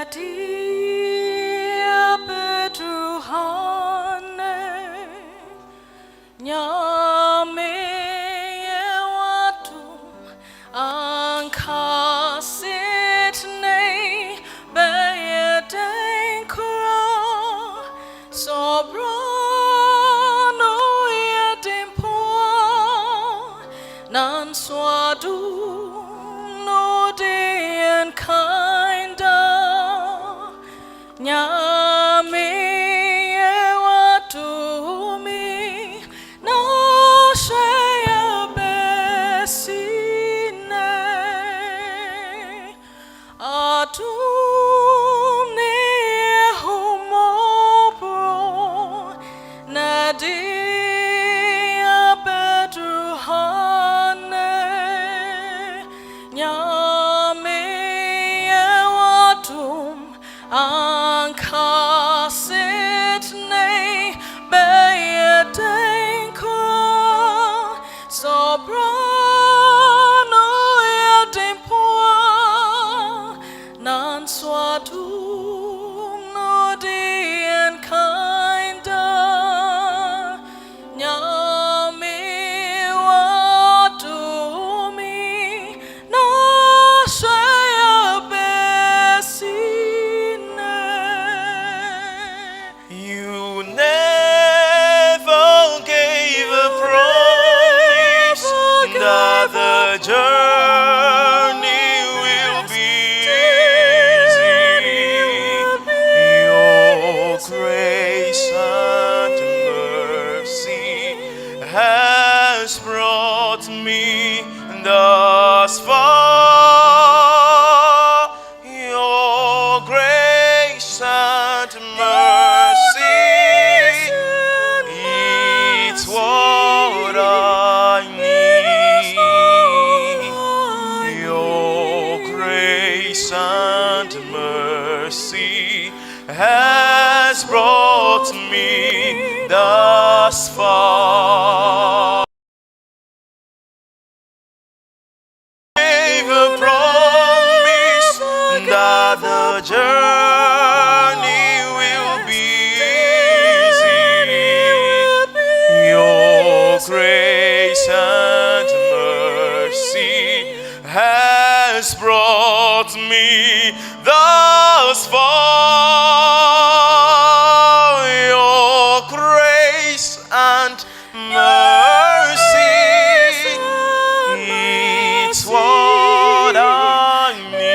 Nadia Bedruhane Nyame Watu Ankasitne Beyedenkura Sobrano Yedimpoa Nan Swadu no day and kinda Nyame watu mi no shaya besine atumne humobro nadia bedruhane Nyame watum Ankasitne beyedenkura sobrano yedimpoa nan swadum no dien kinda Nyame watumi no shaya besine You never gave a promise that the journey will be easy. Your grace and mercy has brought me thus far. Your grace and mercy, it's what I need. Your grace and mercy has brought me thus far. Gave a promise that the journey will be easy. Your grace and mercy has brought me thus far. Your grace and mercy, it's what I need.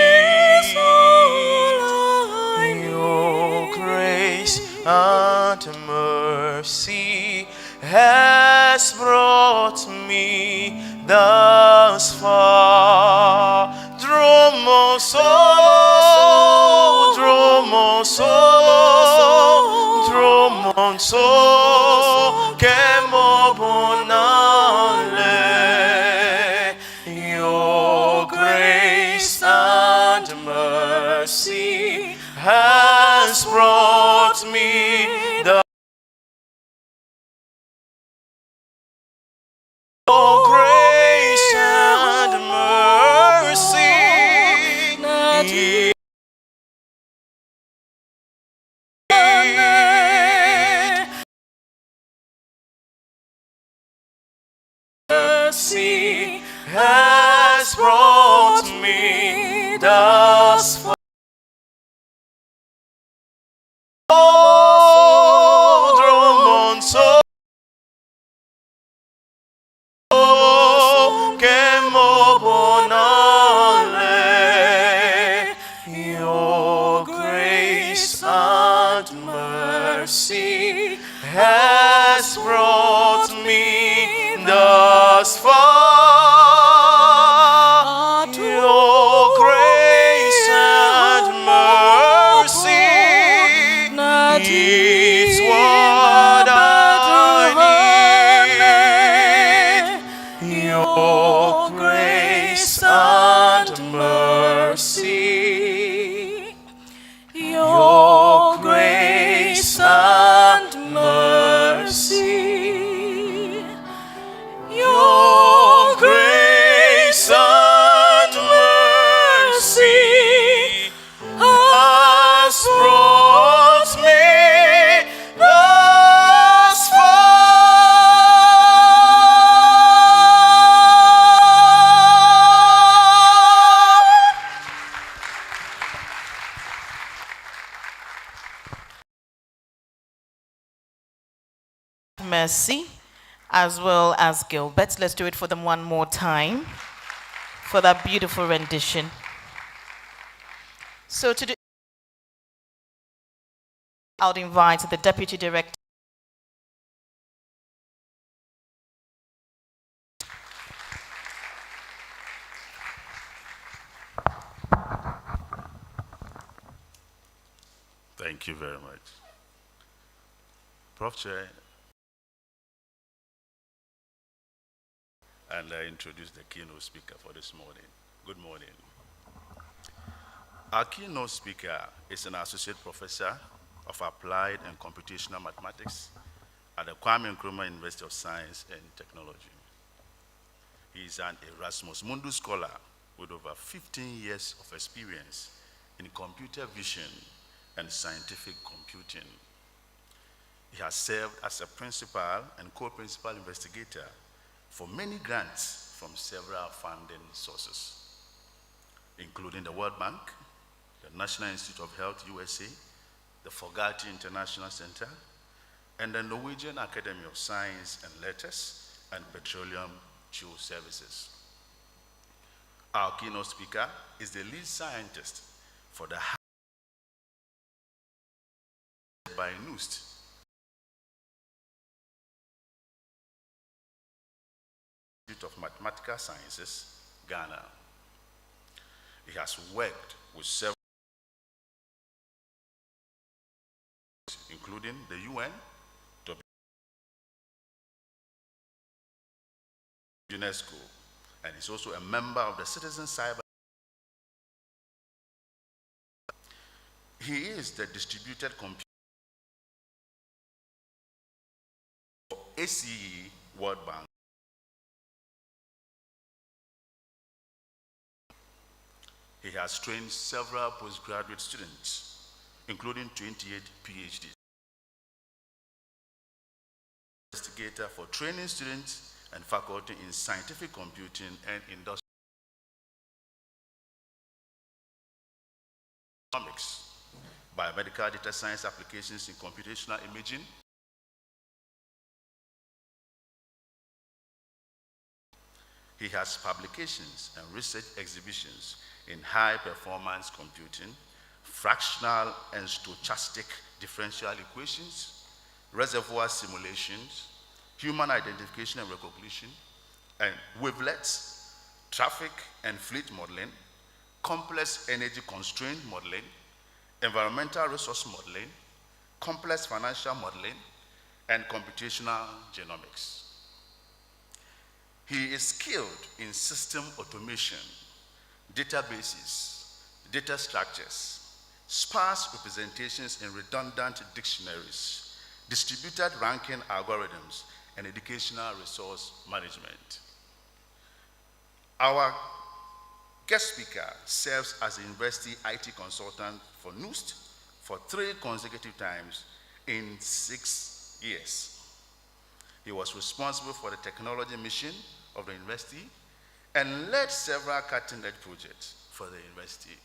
Your grace and mercy has brought me thus far. Dromoso, dromoso, dromoso, kemobonale. Your grace and mercy has brought me the grace and mercy. Mercy has brought me thus far. Oh, Dromonso, Kemobonale. Your grace and mercy has brought me thus far. Your grace and mercy, it's what I need. Your grace and mercy, your grace and Mercy, as well as Gilbert. Let's do it for them one more time for that beautiful rendition. So to do, I'll invite the Deputy Director. Thank you very much. Prof. Chair, and I introduce the keynote speaker for this morning. Good morning. Our keynote speaker is an associate professor of applied and computational mathematics at the Kwame Nkrumah University of Science and Technology. He is an Erasmus Mundus scholar with over 15 years of experience in computer vision and scientific computing. He has served as a principal and co-principal investigator for many grants from several funding sources, including the World Bank, the National Institute of Health, USA, the Fogarty International Center, and the Norwegian Academy of Science and Letters and Petroleum Geoservices. Our keynote speaker is the lead scientist for the by NUST, Institute of Mathematical Sciences, Ghana. He has worked with several, including the UN, UNESCO, and is also a member of the Citizen Cyber. He is the distributed computer for ACE World Bank. He has trained several postgraduate students, including 28 PhDs. Investigator for training students and faculty in scientific computing and industrial economics, biomedical data science applications in computational imaging, he has publications and research exhibitions in high-performance computing, fractional and stochastic differential equations, reservoir simulations, human identification and recognition, and wavelets, traffic and fleet modeling, complex energy constraint modeling, environmental resource modeling, complex financial modeling, and computational genomics. He is skilled in system automation, databases, data structures, sparse representations in redundant dictionaries, distributed ranking algorithms, and educational resource management. Our guest speaker serves as a university IT consultant for NUST for 3 consecutive times in 6 years. He was responsible for the technology mission of the university and led several cutting-edge projects for the university.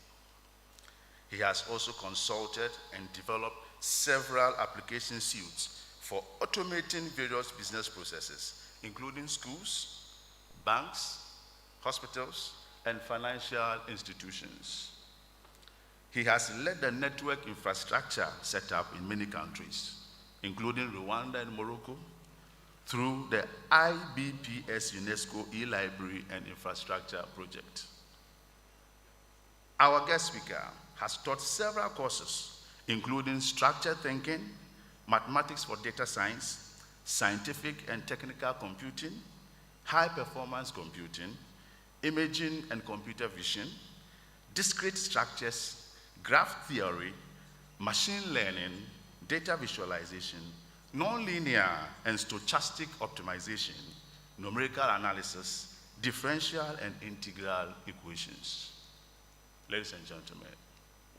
He has also consulted and developed several application suites for automating various business processes, including schools, banks, hospitals, and financial institutions. He has led the network infrastructure set up in many countries, including Rwanda and Morocco, through the IBPS UNESCO e-library and infrastructure project. Our guest speaker has taught several courses, including structured thinking, mathematics for data science, scientific and technical computing, high-performance computing, imaging and computer vision, discrete structures, graph theory, machine learning, data visualization, nonlinear and stochastic optimization, numerical analysis, differential and integral equations. Ladies and gentlemen,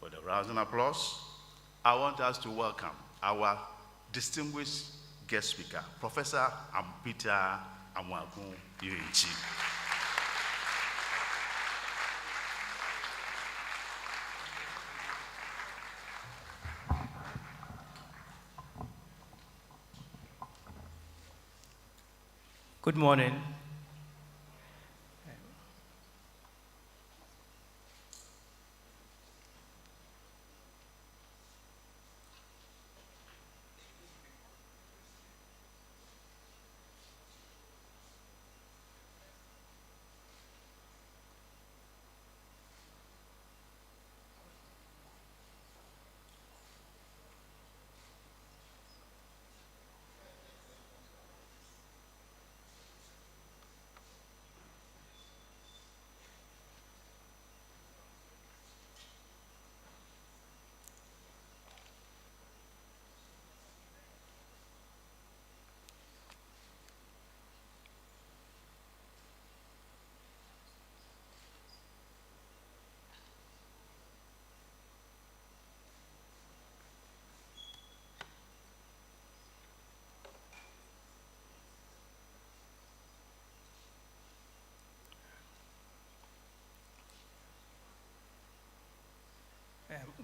with a rousing applause, I want us to welcome our distinguished guest speaker, Professor Peter Amwaku Irinchi. Good morning.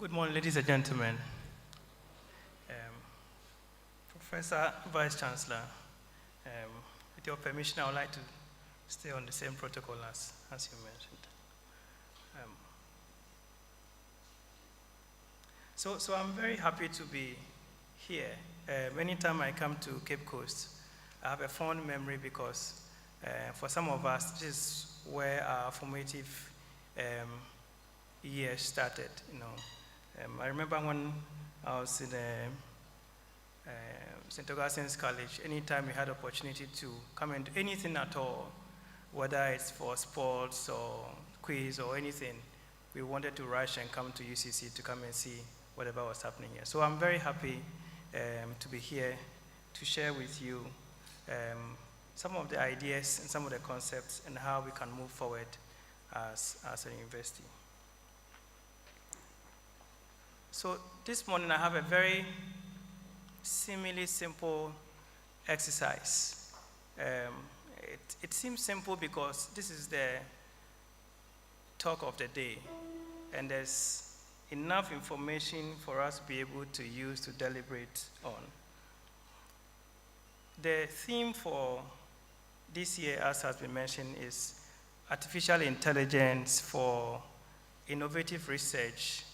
Good morning, ladies and gentlemen. Professor, Vice Chancellor, with your permission, I would like to stay on the same protocol as you mentioned. So I'm very happy to be here. Anytime I come to Cape Coast, I have a fond memory because for some of us, this is where our formative years started. I remember when I was in St. Augustine's College, anytime we had opportunity to come and do anything at all, whether it's for sports or quiz or anything, we wanted to rush and come to UCC to come and see whatever was happening here. So I'm very happy to be here to share with you some of the ideas and some of the concepts and how we can move forward as a university. So this morning I have a very seemingly simple exercise. It seems simple because this is the talk of the day, and there's enough information for us to be able to use to deliberate on. The theme for this year, as has been mentioned, is artificial intelligence for innovative research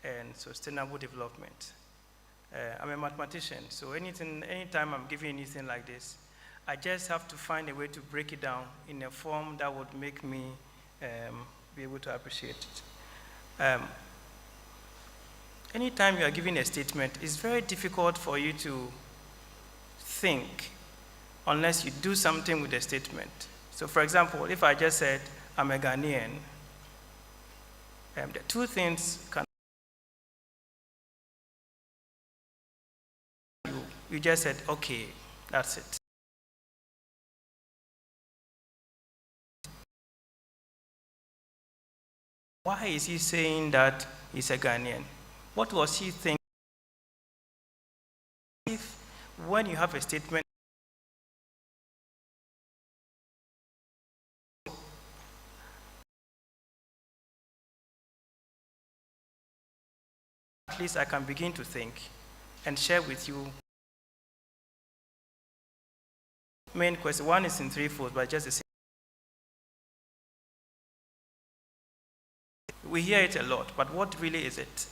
and sustainable development. I'm a mathematician, so anytime I'm giving anything like this, I just have to find a way to break it down in a form that would make me be able to appreciate it. Anytime you are giving a statement, it's very difficult for you to think unless you do something with the statement. So for example, if I just said, I'm a Ghanaian, the two things can you just said, okay, that's it. Why is he saying that he's a Ghanaian? What was he thinking? If when you have a statement, at least I can begin to think and share with you. Main question, one is in threefold, but just the same. We hear it a lot, but what really is it?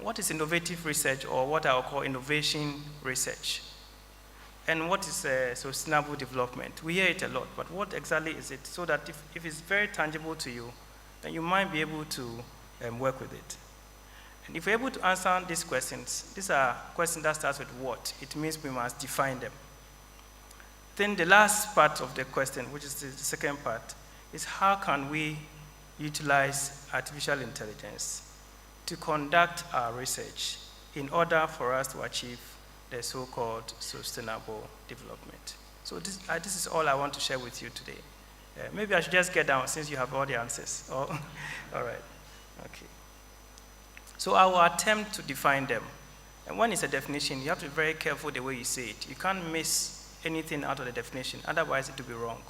What is innovative research, or what I will call innovation research? And what is sustainable development? We hear it a lot, but what exactly is it? So that if it's very tangible to you, then you might be able to work with it. And if we're able to answer these questions, these are questions that starts with what. It means we must define them. Then the last part of the question, which is the second part, is how can we utilize artificial intelligence to conduct our research in order for us to achieve the so-called sustainable development. So this is all I want to share with you today. Maybe I should just get down since you have all the answers. Oh, all right, okay. So I will attempt to define them. And when it's a definition, you have to be very careful the way you say it. You can't miss anything out of the definition, otherwise it will be wrong.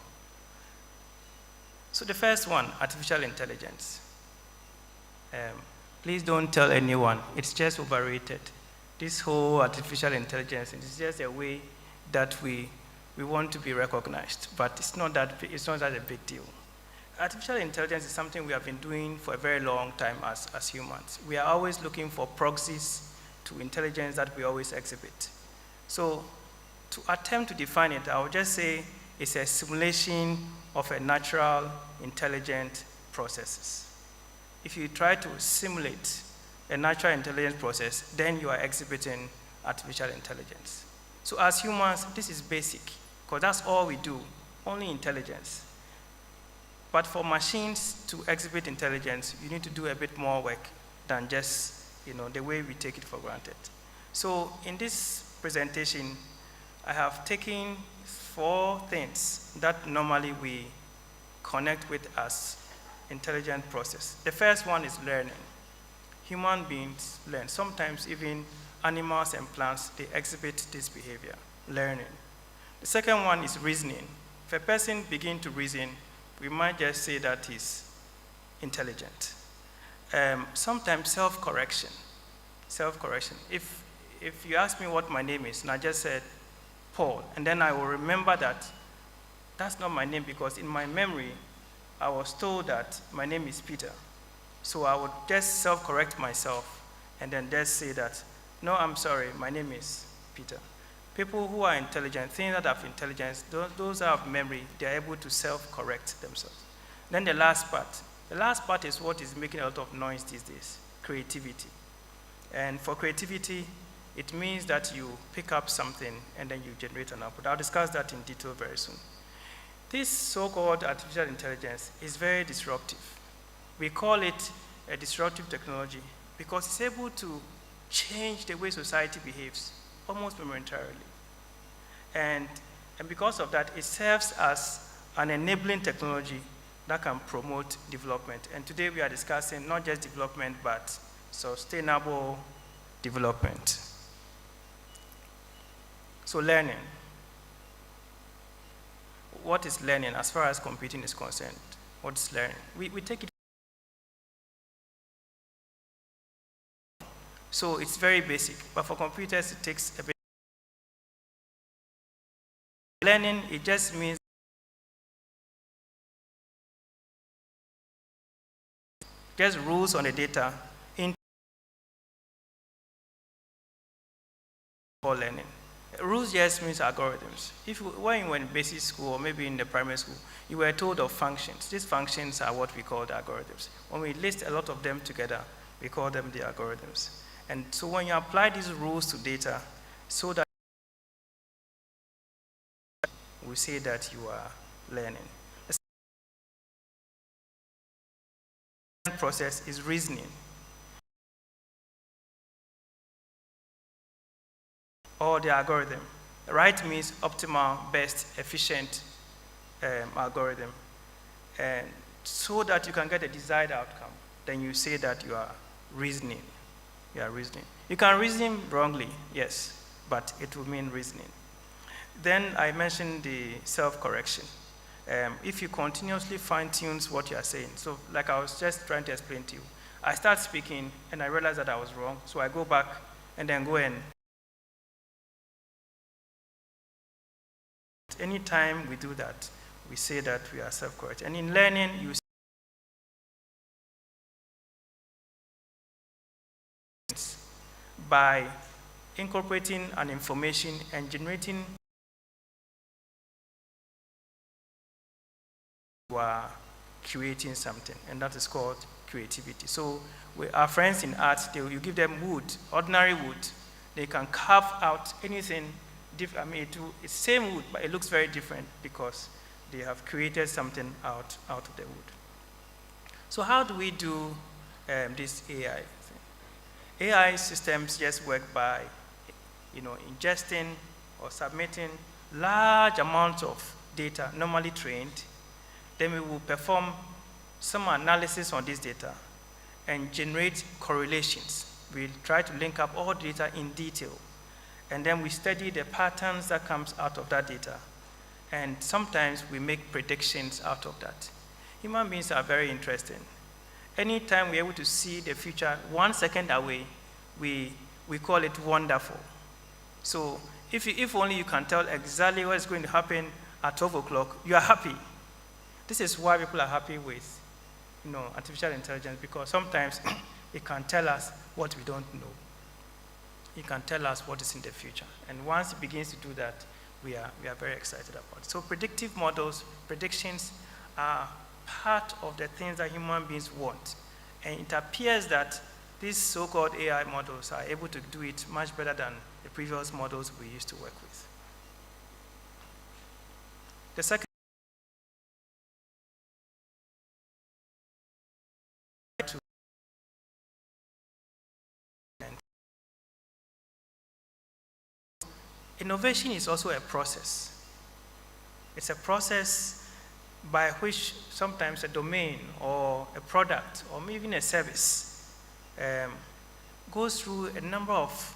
So the first one, artificial intelligence. Please don't tell anyone, it's just overrated. This whole artificial intelligence is just a way that we we want to be recognized, but it's not that a big deal. Artificial intelligence is something we have been doing for a very long time as humans. We are always looking for proxies to intelligence that we always exhibit. So to attempt to define it, I would just say it's a simulation of a natural, intelligent processes. If you try to simulate a natural intelligence process, then you are exhibiting artificial intelligence. So as humans, this is basic, because that's all we do, only intelligence. But for machines to exhibit intelligence, you need to do a bit more work than just the way we take it for granted. So in this presentation, I have taken 4 things that normally we connect with as intelligent process. The first one is learning. Human beings learn. Sometimes even animals and plants, they exhibit this behavior, learning. The second one is reasoning. If a person begins to reason, we might just say that he's intelligent. Sometimes self-correction. Self-correction. If you ask me what my name is, and I just said Paul, and then I will remember that that's not my name, because in my memory, I was told that my name is Peter. So I would just self-correct myself and then just say that, no, I'm sorry, my name is Peter. People who are intelligent, things that have intelligence, those that have memory, they're able to self-correct themselves. Then the last part is what is making a lot of noise these days, creativity. And for creativity, it means that you pick up something and then you generate an output. I'll discuss that in detail very soon. This so-called artificial intelligence is very disruptive. We call it a disruptive technology because it's able to change the way society behaves almost momentarily. And because of that, it serves as an enabling technology that can promote development. And today we are discussing not just development, but sustainable development. So learning. What is learning as far as computing is concerned? What is learning? We take it. So it's very basic, but for computers it takes a bit. Learning, it just means just rules on the data for learning. Rules just means algorithms. When you were in basic school or maybe in the primary school, you were told of functions. These functions are what we call the algorithms. When we list a lot of them together, we call them the algorithms. And so when you apply these rules to data, so that we say that you are learning. The second process is reasoning. Or the algorithm. Right means optimal, best, efficient algorithm. And so that you can get a desired outcome, then you say that you are reasoning. You are reasoning. You can reason wrongly, yes, but it will mean reasoning. Then I mentioned the self-correction. If you continuously fine-tune what you are saying, so like I was just trying to explain to you, I start speaking and I realize that I was wrong, so I go back and then go and anytime we do that, we say that we are self-correct. And in learning, you by incorporating an information and generating, you are creating something, and that is called creativity. So our friends in art, you give them wood, ordinary wood, they can carve out anything. I mean, it's same wood, but it looks very different because they have created something out of the wood. So how do we do this AI thing? AI systems just work by, ingesting or submitting large amounts of data, normally trained. Then we will perform some analysis on this data and generate correlations. We'll try to link up all data in detail. And then we study the patterns that comes out of that data. And sometimes we make predictions out of that. Human beings are very interesting. Anytime we're able to see the future 1 second away, we call it wonderful. So if only you can tell exactly what is going to happen at 12 o'clock, you are happy. This is why people are happy with, artificial intelligence, because sometimes it can tell us what we don't know. It can tell us what is in the future. And once it begins to do that, we are very excited about it. So predictive models, predictions are part of the things that human beings want. And it appears that these so-called AI models are able to do it much better than the previous models we used to work with. The second innovation is also a process. It's a process by which sometimes a domain or a product or even a service goes through a number of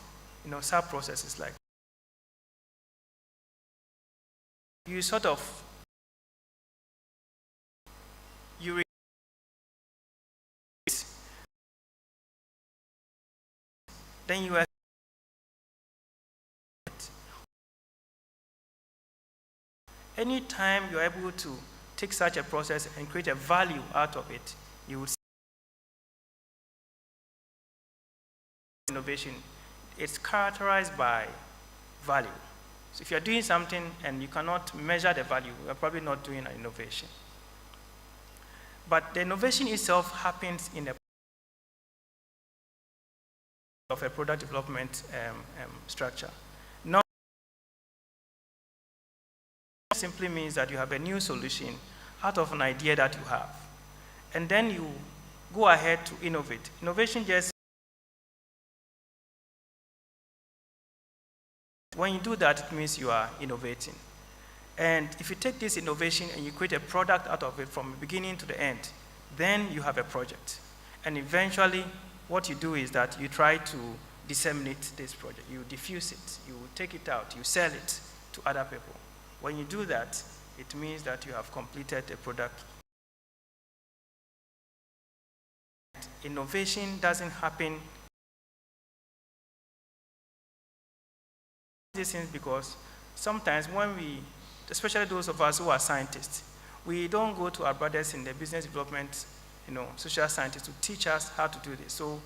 sub-processes. Like you sort of then you are anytime you're able to take such a process and create a value out of it, you will see innovation. It's characterized by value. So if you're doing something and you cannot measure the value, you're probably not doing an innovation. But the innovation itself happens in a product development structure. Not simply means that you have a new solution out of an idea that you have. And then you go ahead to innovate. Innovation just, when you do that, it means you are innovating. And if you take this innovation and you create a product out of it from the beginning to the end, then you have a project. And eventually, what you do is that you try to disseminate this project. You diffuse it, you take it out, you sell it to other people. When you do that, it means that you have completed a product. Innovation doesn't happen these things because sometimes when we, especially those of us who are scientists, we don't go to our brothers in the business development, social scientists to teach us how to do this. So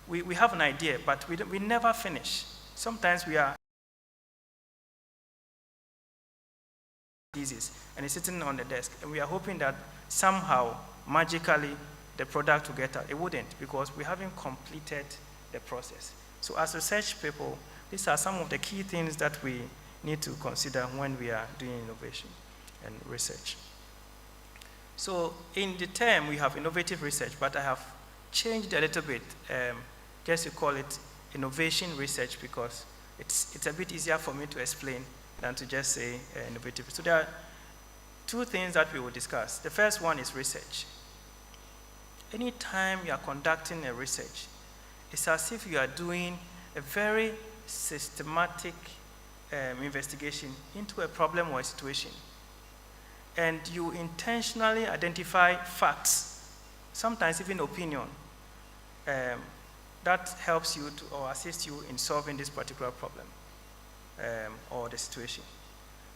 we have an idea, but we never finish. Sometimes we are disease and it's sitting on the desk, and we are hoping that somehow, magically, the product will get out. It wouldn't, because we haven't completed the process. So as research people, these are some of the key things that we need to consider when we are doing innovation and research. So in the term, we have innovative research, but I have changed a little bit, just to call it innovation research, because it's a bit easier for me to explain than to just say innovative. So there are two things that we will discuss. The first one is research. Anytime you are conducting a research, it's as if you are doing a very systematic investigation into a problem or a situation. And you intentionally identify facts, sometimes even opinion, that helps you to, or assists you in solving this particular problem or the situation.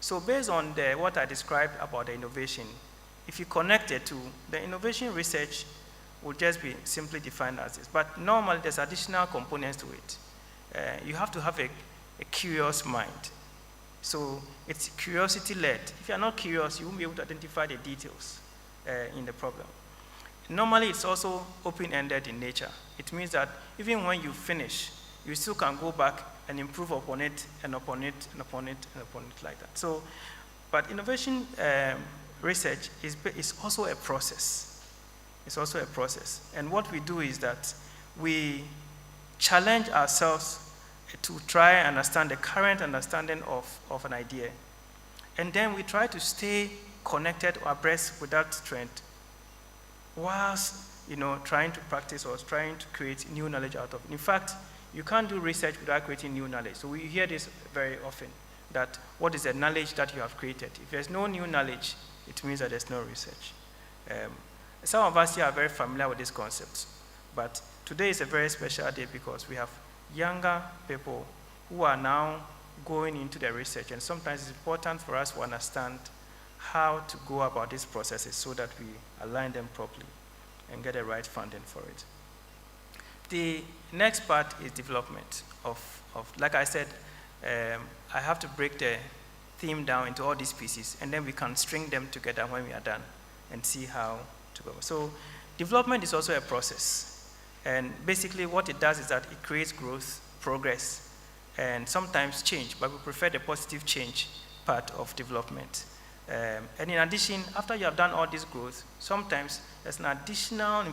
So based on what I described about the innovation, if you connect it to the innovation research, will just be simply defined as this. But normally there's additional components to it. You have to have a curious mind. So it's curiosity-led. If you're not curious, you won't be able to identify the details in the problem. Normally, it's also open-ended in nature. It means that even when you finish, you still can go back and improve upon it, and upon it, and upon it, and upon it like that. So, but innovation research is also a process. It's also a process. And what we do is that we challenge ourselves to try and understand the current understanding of an idea. And then we try to stay connected or abreast with that trend whilst trying to practice or trying to create new knowledge out of it. In fact, you can't do research without creating new knowledge. So we hear this very often, that what is the knowledge that you have created? If there's no new knowledge, it means that there's no research. Some of us here are very familiar with these concepts, but today is a very special day because we have younger people who are now going into the research. And sometimes it's important for us to understand how to go about these processes so that we align them properly and get the right funding for it. The next part is development of like I said, I have to break the theme down into all these pieces, and then we can string them together when we are done and see how to go. So development is also a process. And basically what it does is that it creates growth, progress, and sometimes change, but we prefer the positive change part of development. And in addition, after you have done all this growth, sometimes there's an additional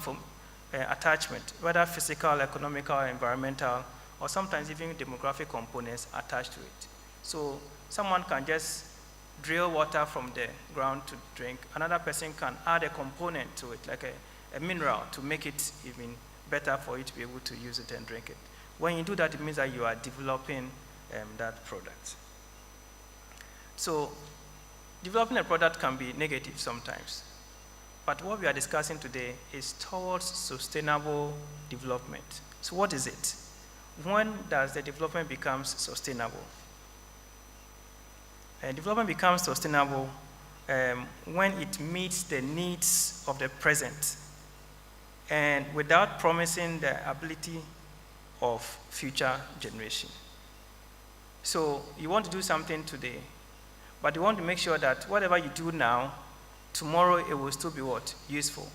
attachment, whether physical, economical, environmental, or sometimes even demographic components attached to it. So someone can just drill water from the ground to drink. Another person can add a component to it, like a mineral, to make it even better for you to be able to use it and drink it. When you do that, it means that you are developing that product. So developing a product can be negative sometimes. But what we are discussing today is towards sustainable development. So what is it? When does the development become sustainable? Development becomes sustainable when it meets the needs of the present and without promising the ability of future generation. So you want to do something today, but you want to make sure that whatever you do now, tomorrow it will still be what? Useful.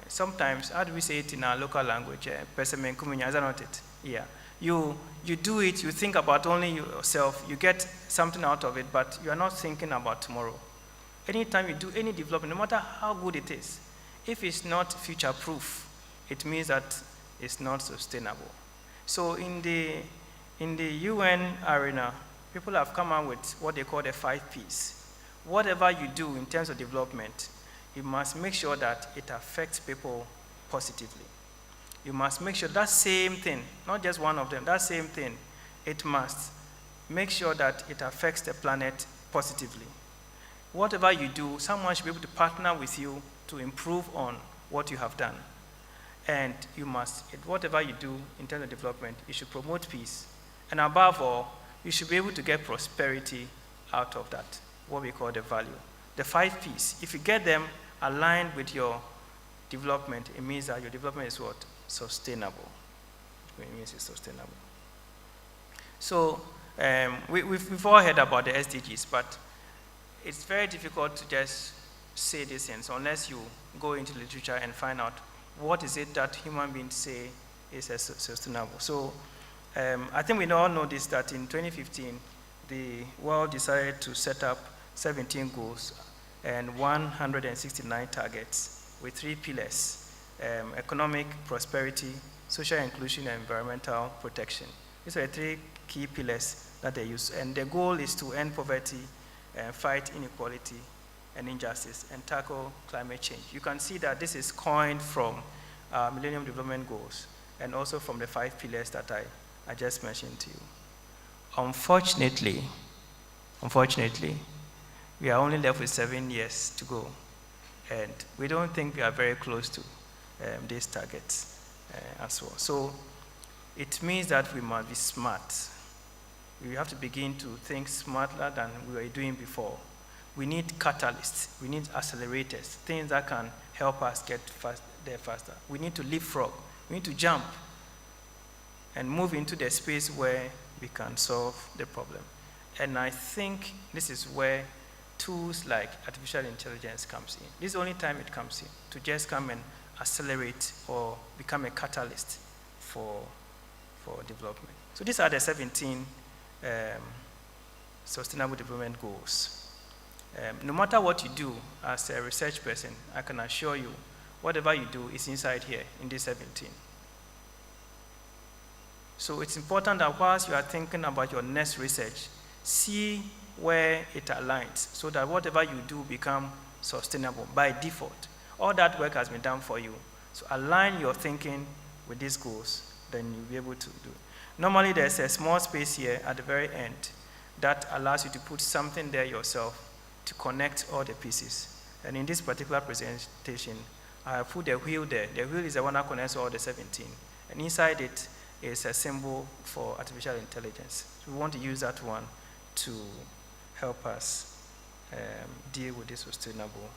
Sometimes, how do we say it in our local language? Is that not it? Yeah. You do it, you think about only yourself, you get something out of it, but you are not thinking about tomorrow. Anytime you do any development, no matter how good it is, if it's not future-proof, it means that it's not sustainable. So in the UN arena, people have come out with what they call the 5 Ps. Whatever you do in terms of development, you must make sure that it affects people positively. You must make sure that same thing, not just one of them, that same thing, it must make sure that it affects the planet positively. Whatever you do, someone should be able to partner with you to improve on what you have done. And you must, whatever you do in terms of development, you should promote peace. And above all, you should be able to get prosperity out of that, what we call the value. The 5 Ps, if you get them aligned with your development, it means that your development is what? Sustainable. It means it's sustainable. So we've all heard about the SDGs, but it's very difficult to just say these things unless you go into literature and find out what is it that human beings say is sustainable. So I think we all know this, that in 2015, the world decided to set up 17 goals and 169 targets with 3 pillars: economic prosperity, social inclusion, and environmental protection. These are the 3 key pillars that they use. And the goal is to end poverty, fight inequality and injustice, and tackle climate change. You can see that this is coined from Millennium Development Goals and also from the 5 pillars that I just mentioned to you. Unfortunately, we are only left with 7 years to go, and we don't think we are very close to these targets as well. So it means that we must be smart. We have to begin to think smarter than we were doing before. We need catalysts, we need accelerators, things that can help us get there faster. We need to leapfrog, we need to jump and move into the space where we can solve the problem. And I think this is where tools like artificial intelligence comes in. This is the only time it comes in, to just come and accelerate or become a catalyst for development. So these are the 17 sustainable development goals. No matter what you do as a research person, I can assure you, whatever you do is inside here in these 17. So it's important that whilst you are thinking about your next research, see where it aligns so that whatever you do become sustainable by default. All that work has been done for you. So align your thinking with these goals, then you'll be able to do it. Normally there's a small space here at the very end that allows you to put something there yourself to connect all the pieces. And in this particular presentation, I have put the wheel there. The wheel is the one that connects all the 17. And inside it, is a symbol for artificial intelligence. We want to use that one to help us deal with this sustainable.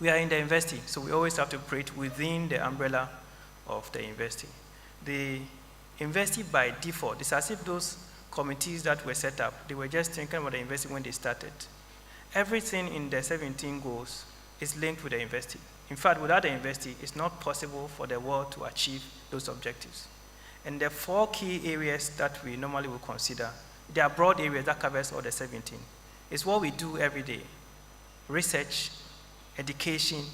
We are in the university, so we always have to operate within the umbrella of the university. The university by default, it's as if those committees that were set up, they were just thinking about the university when they started. Everything in the 17 goals is linked with the university. In fact, without the university, it's not possible for the world to achieve those objectives. And the 4 key areas that we normally will consider, they are broad areas that covers all the 17. It's what we do every day: research, education,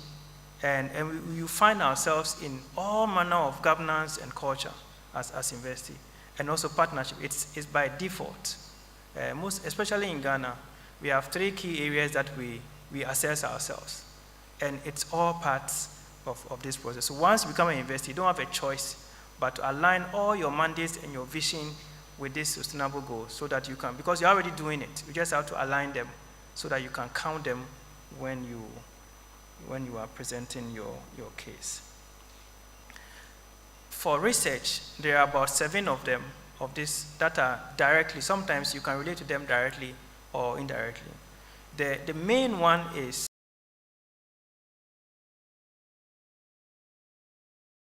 and you find ourselves in all manner of governance and culture as university, and also partnership. It's by default. Especially in Ghana, we have 3 key areas that we assess ourselves, and it's all parts of this process. So once you become a university, you don't have a choice but to align all your mandates and your vision with this sustainable goal, so that you can, because you're already doing it, you just have to align them so that you can count them when you are presenting your case. For research, there are about 7 of them, of this, that are directly, sometimes you can relate to them directly or indirectly. The main one is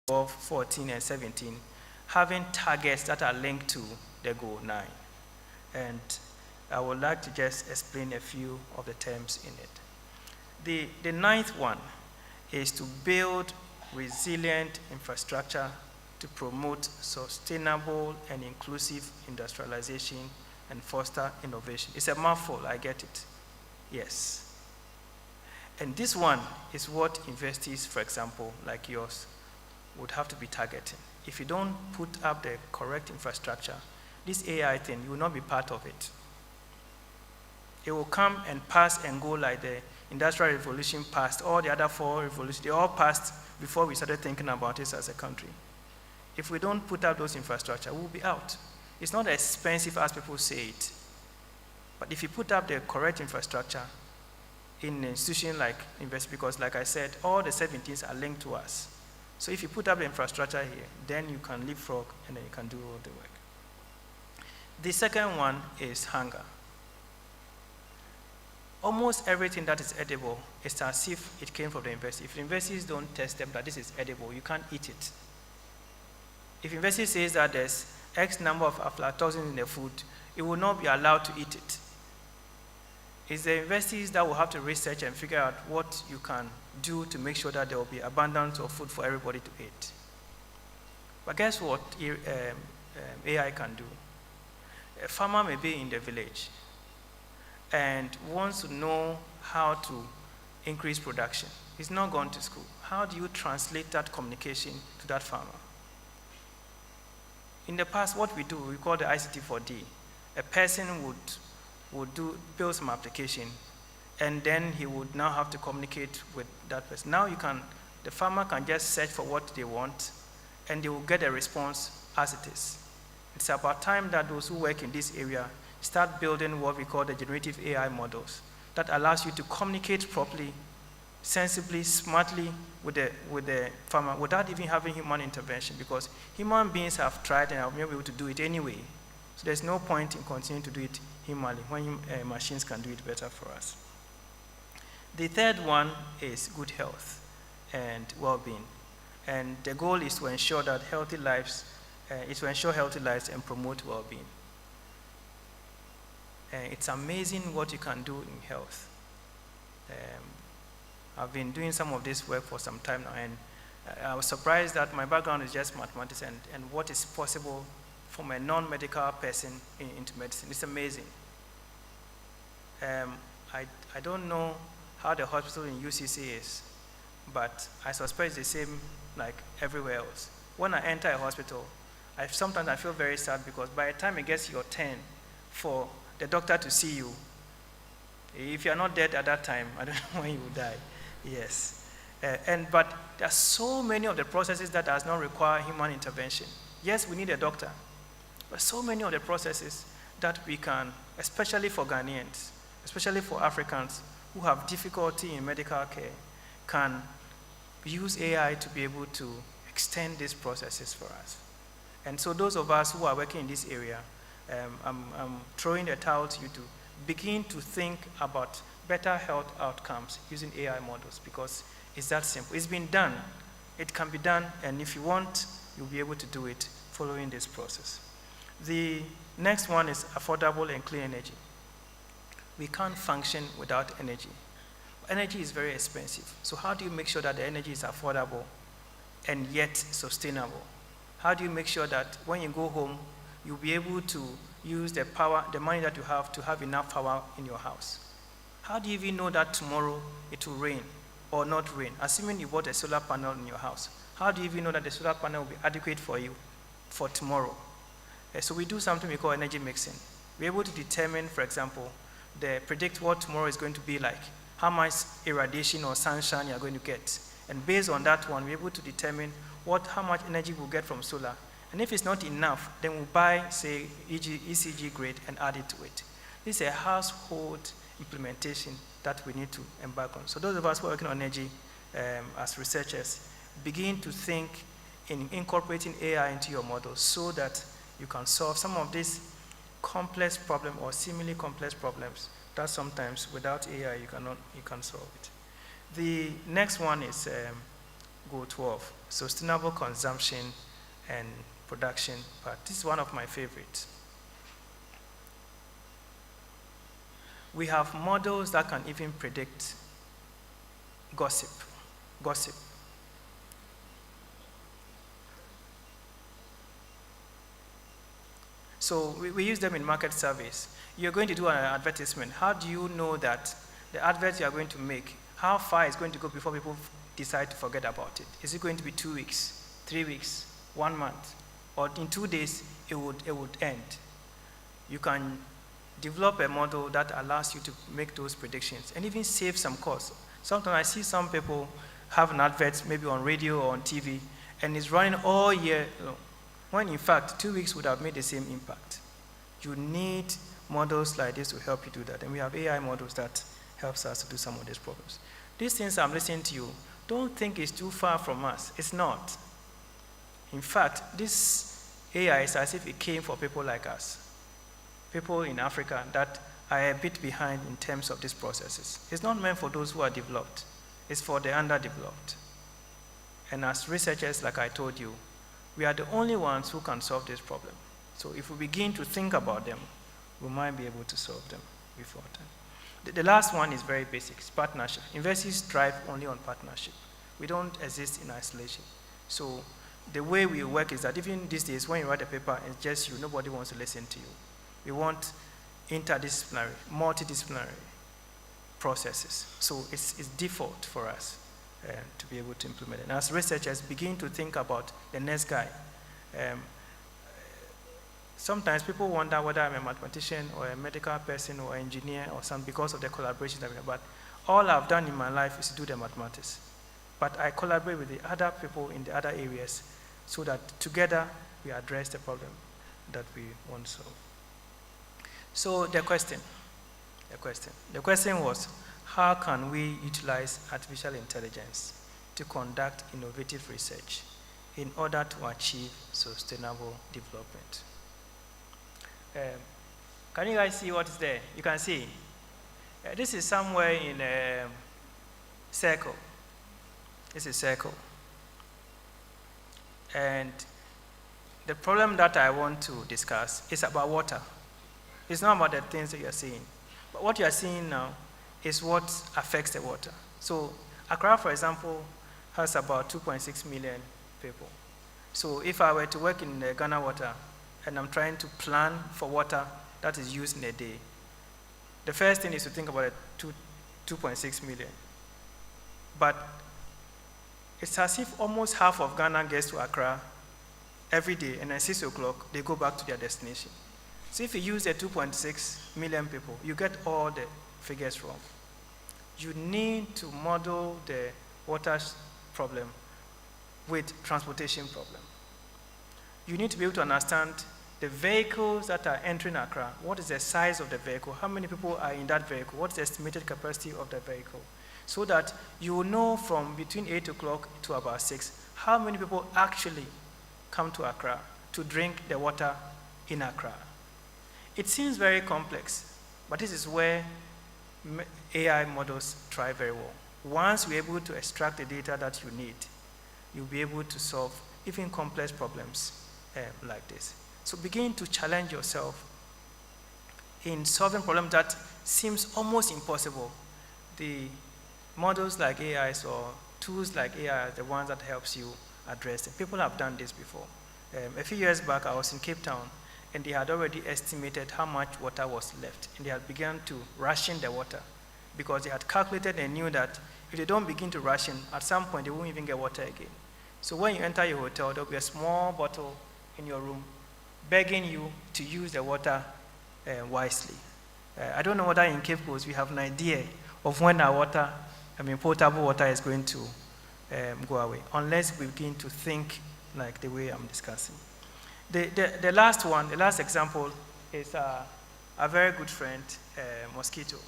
12, 14, and 17, having targets that are linked to the goal 9. And I would like to just explain a few of the terms in it. The 9th one is to build resilient infrastructure to promote sustainable and inclusive industrialization and foster innovation. It's a mouthful, I get it. Yes. And this one is what universities, for example, like yours, would have to be targeting. If you don't put up the correct infrastructure, this AI thing, you will not be part of it. It will come and pass and go like the Industrial Revolution passed. All the other 4 revolutions, they all passed before we started thinking about it as a country. If we don't put up those infrastructure, we'll be out. It's not as expensive as people say it. But if you put up the correct infrastructure in an institution like university, because like I said, all the 17s are linked to us. So if you put up the infrastructure here, then you can leapfrog and then you can do all the work. The second one is hunger. Almost everything that is edible is as if it came from the university. If universities don't test them that this is edible, you can't eat it. If university says that there's X number of aflatoxins in the food, it will not be allowed to eat it. It's the universities that will have to research and figure out what you can do to make sure that there will be abundance of food for everybody to eat. But guess what AI can do? A farmer may be in the village and wants to know how to increase production. He's not gone to school. How do you translate that communication to that farmer? In the past, what we do, we call the ICT4D. A person would build some application, and then he would now have to communicate with that person. Now the farmer can just search for what they want, and they will get a response as it is. It's about time that those who work in this area start building what we call the generative AI models that allows you to communicate properly, sensibly, smartly with the farmer without even having human intervention, because human beings have tried and have been able to do it anyway. So there's no point in continuing to do it humanly when machines can do it better for us. The third one is good health and well-being. And the goal is to ensure that healthy lives and promote well-being. It's amazing what you can do in health. I've been doing some of this work for some time now, and I was surprised that my background is just mathematics, and what is possible from a non-medical person into medicine. It's amazing. I don't know how the hospital in UCC is, but I suspect it's the same like everywhere else. When I enter a hospital, sometimes I feel very sad, because by the time it gets your turn for the doctor to see you, if you're not dead at that time, I don't know when you will die. Yes. But there are so many of the processes that does not require human intervention. Yes, we need a doctor, but so many of the processes that we can, especially for Ghanaians, especially for Africans who have difficulty in medical care, can use AI to be able to extend these processes for us. And so those of us who are working in this area, I'm throwing a towel to you to begin to think about better health outcomes using AI models, because it's that simple. It's been done. It can be done, and if you want, you'll be able to do it following this process. The next one is affordable and clean energy. We can't function without energy. Energy is very expensive. So how do you make sure that the energy is affordable and yet sustainable? How do you make sure that when you go home, you'll be able to use the power, the money that you have, to have enough power in your house? How do you even know that tomorrow it will rain or not rain? Assuming you bought a solar panel in your house, how do you even know that the solar panel will be adequate for you for tomorrow? So we do something we call energy mixing. We're able to determine, for example, predict what tomorrow is going to be like, how much irradiation or sunshine you're going to get. And based on that one, we're able to determine how much energy we'll get from solar. And if it's not enough, then we'll buy, say, ECG grade and add it to it. This is a household implementation that we need to embark on. So those of us who are working on energy as researchers, begin to think in incorporating AI into your models so that you can solve some of these complex problems or seemingly complex problems that sometimes without AI you can solve it. The next one is Goal 12, sustainable consumption and production part. This is one of my favorites. We have models that can even predict gossip. So we use them in market surveys. You're going to do an advertisement. How do you know that the advert you are going to make, how far it's going to go before people decide to forget about it? Is it going to be 2 weeks, 3 weeks, 1 month, or in 2 days it would end? You can develop a model that allows you to make those predictions and even save some costs. Sometimes I see some people have an advert maybe on radio or on TV and it's running all year long, when in fact 2 weeks would have made the same impact. You need models like this to help you do that, and we have AI models that helps us to do some of these problems. These things I'm listening to you, don't think it's too far from us. It's not. In fact, this AI is as if it came for people like us, people in Africa that are a bit behind in terms of these processes. It's not meant for those who are developed. It's for the underdeveloped. And as researchers, like I told you, we are the only ones who can solve this problem. So if we begin to think about them, we might be able to solve them before time. The last one is very basic, it's partnership. Universities thrive only on partnership. We don't exist in isolation. So the way we work is that even these days, when you write a paper, it's just you, nobody wants to listen to you. We want interdisciplinary, multidisciplinary processes. So it's default for us to be able to implement it. And as researchers begin to think about the next guy, sometimes people wonder whether I'm a mathematician or a medical person or engineer or something because of the collaboration that we have. But all I've done in my life is to do the mathematics. But I collaborate with the other people in the other areas so that together we address the problem that we want to solve. So the question was, how can we utilize artificial intelligence to conduct innovative research in order to achieve sustainable development? Can you guys see what is there? You can see. This is somewhere in a circle. This is a circle. And the problem that I want to discuss is about water. It's not about the things that you're seeing. But what you're seeing now is what affects the water. So Accra, for example, has about 2.6 million people. So if I were to work in the Ghana water and I'm trying to plan for water that is used in a day, the first thing is to think about it, 2.6 million. But it's as if almost half of Ghana gets to Accra every day, and at 6 o'clock, they go back to their destination. So if you use the 2.6 million people, you get all the figures wrong. You need to model the water problem with transportation problem. You need to be able to understand the vehicles that are entering Accra. What is the size of the vehicle? How many people are in that vehicle? What's the estimated capacity of the vehicle? So that you will know from between 8 o'clock to about 6 how many people actually come to Accra to drink the water in Accra. It seems very complex, but this is where AI models try very well. Once you're able to extract the data that you need, you'll be able to solve even complex problems like this. So begin to challenge yourself in solving problems that seems almost impossible. The models like AIs or tools like AI are the ones that helps you address it. People have done this before. A few years back, I was in Cape Town, and they had already estimated how much water was left, and they had begun to ration the water because they had calculated and knew that if they don't begin to ration, at some point they won't even get water again. So when you enter your hotel, there'll be a small bottle in your room begging you to use the water wisely. I don't know whether in Cape Coast we have an idea of when our water, potable water is going to go away, unless we begin to think like the way I'm discussing. The last one, the last example is a very good friend, mosquito.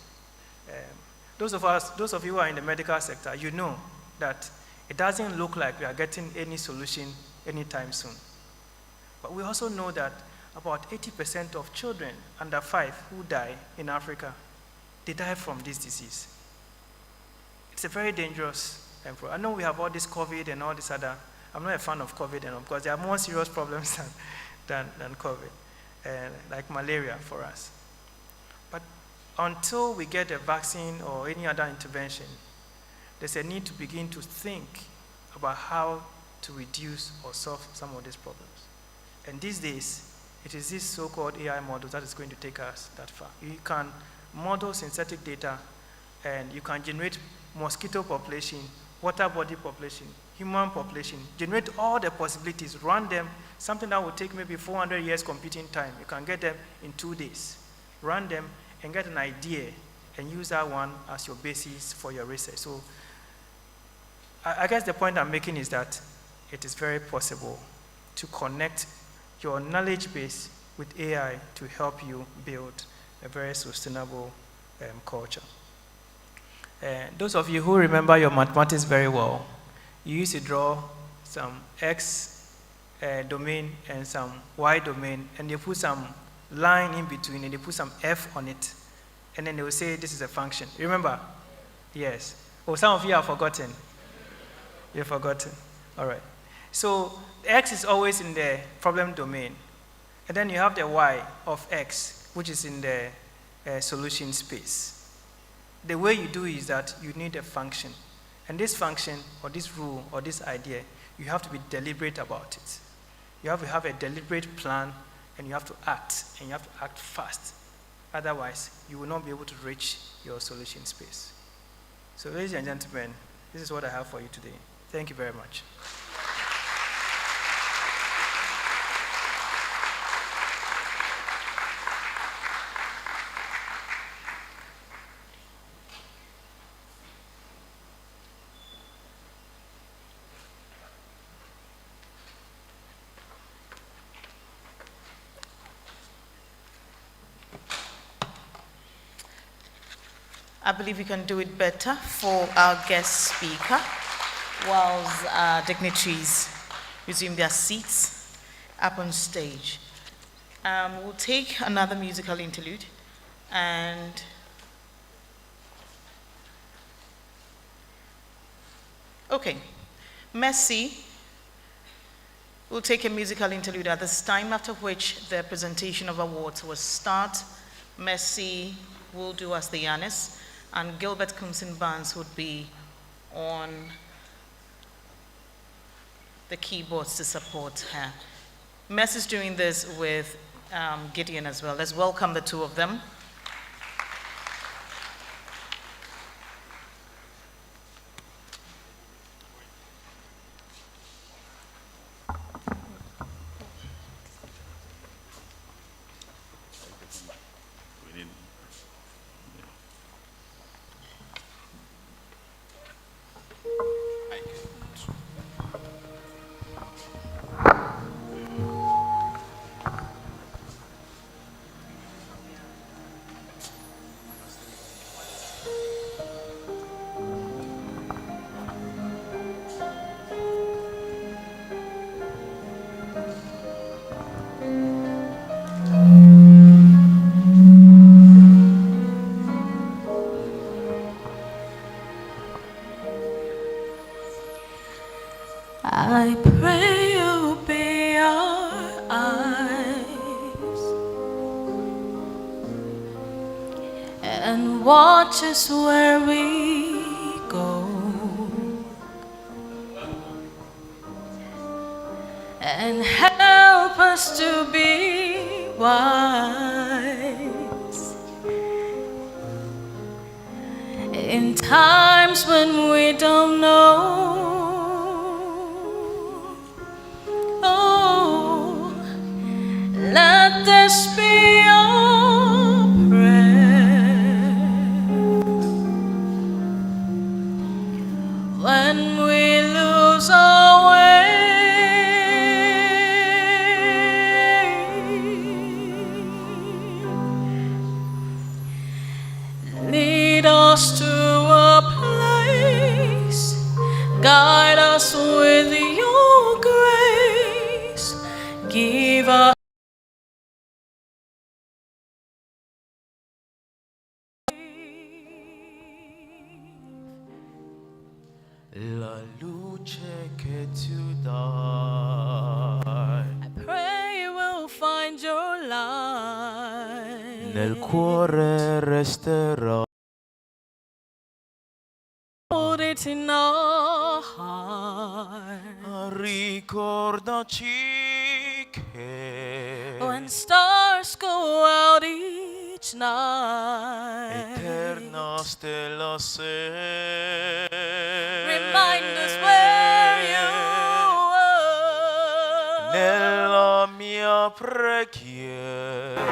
Those of you who are in the medical sector, you know that it doesn't look like we are getting any solution anytime soon. But we also know that about 80% of children under 5 who die in Africa, they die from this disease. It's a very dangerous I know we have all this COVID and all this other. I'm not a fan of COVID because there are more serious problems than COVID, like malaria for us. But until we get a vaccine or any other intervention, there's a need to begin to think about how to reduce or solve some of these problems. And these days, it is this so-called AI model that is going to take us that far. You can model synthetic data, and you can generate mosquito population, water body population, human population, generate all the possibilities, run them, something that will take maybe 400 years computing time. You can get them in 2 days. Run them and get an idea and use that one as your basis for your research. So I guess the point I'm making is that it is very possible to connect your knowledge base with AI to help you build a very sustainable culture. Those of you who remember your mathematics very well, you used to draw some X domain and some Y domain, and they put some line in between, and they put some F on it, and then they will say this is a function. Remember? Yes. Oh, some of you have forgotten. You've forgotten. All right. So X is always in the problem domain, and then you have the Y of X, which is in the solution space. The way you do is that you need a function. And this function, or this rule, or this idea, you have to be deliberate about it. You have to have a deliberate plan, and you have to act, and you have to act fast. Otherwise, you will not be able to reach your solution space. So ladies and gentlemen, this is what I have for you today. Thank you very much. I believe we can do it better for our guest speaker whilst our dignitaries resume their seats up on stage. We'll take another musical interlude, and okay, Messi will take a musical interlude at this time, after which the presentation of awards will start. Messi will do us the honors, and Gilbert Crimson Barnes would be on the keyboards to support her. Mess is doing this with Gideon as well. Let's welcome the two of them. watch us where we go, and help us to be wise in times when we don't know. Oh, let this be our prayer when we lose our way. Lead us to a place, guide us with your grace, give us La luce che tu dai I pray we'll find your light nel cuore resterà. Hold it in our heart Ricordaci che when stars go out each night. eterna stella sei. Remind us where you are. Nella mia preghiera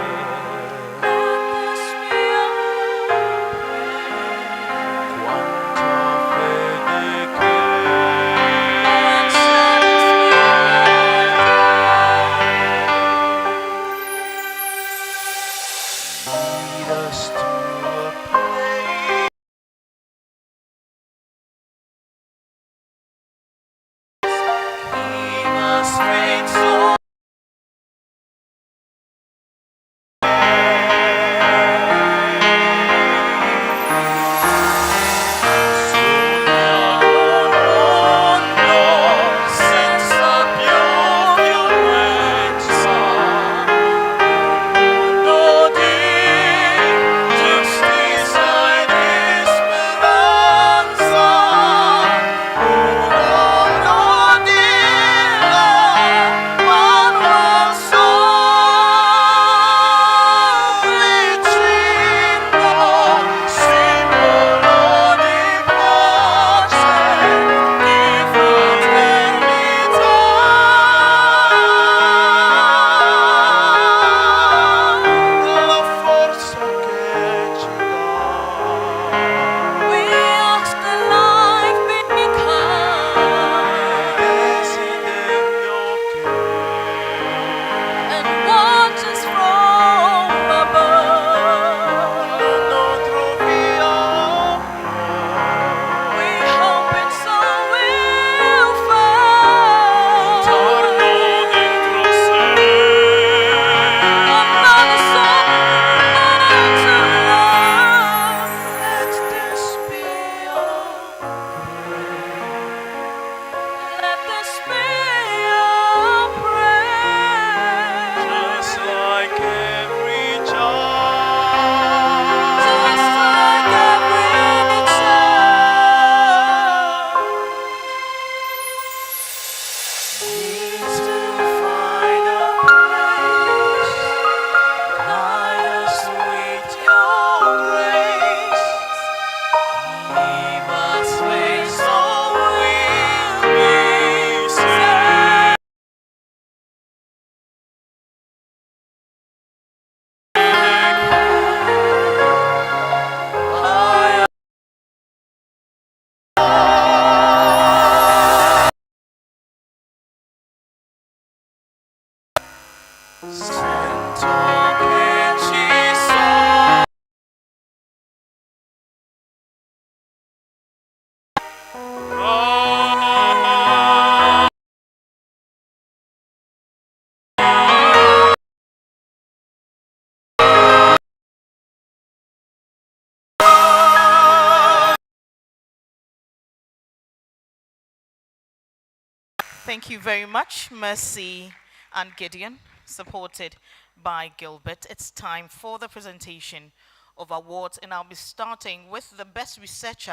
Thank you very much, Mercy and Gideon, supported by Gilbert. It's time for the presentation of awards, and I'll be starting with the best researcher.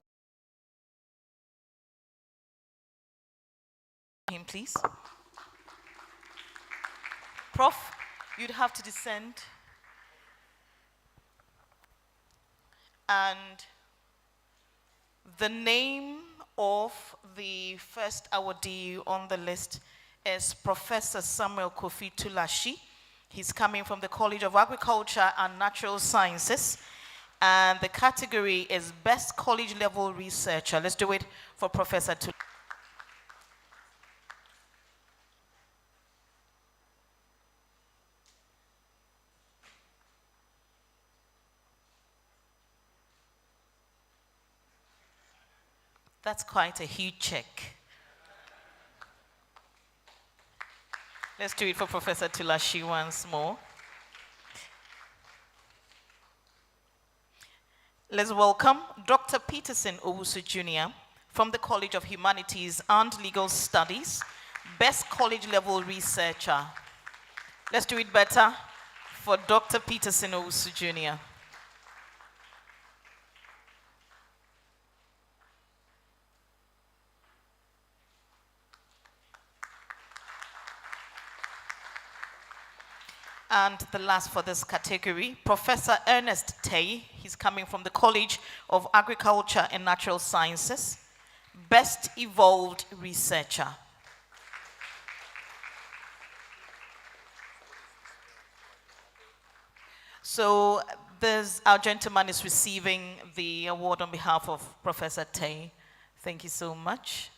Him, please. Prof, you'd have to descend. And the name of the first awardee on the list is Professor Samuel Kofi Tulashi. He's coming from the College of Agriculture and Natural Sciences. And the category is Best College Level Researcher. Let's do it for Professor Tulashi. That's quite a huge check. Let's do it for Professor Tulashi once more. Let's welcome Dr. Peterson Owusu Jr. from the College of Humanities and Legal Studies, Best College Level Researcher. Let's do it better for Dr. Peterson Owusu Jr. And the last for this category, Professor Ernest Tay. He's coming from the College of Agriculture and Natural Sciences, Best Evolved Researcher. So our gentleman is receiving the award on behalf of Professor Tay. Thank you so much.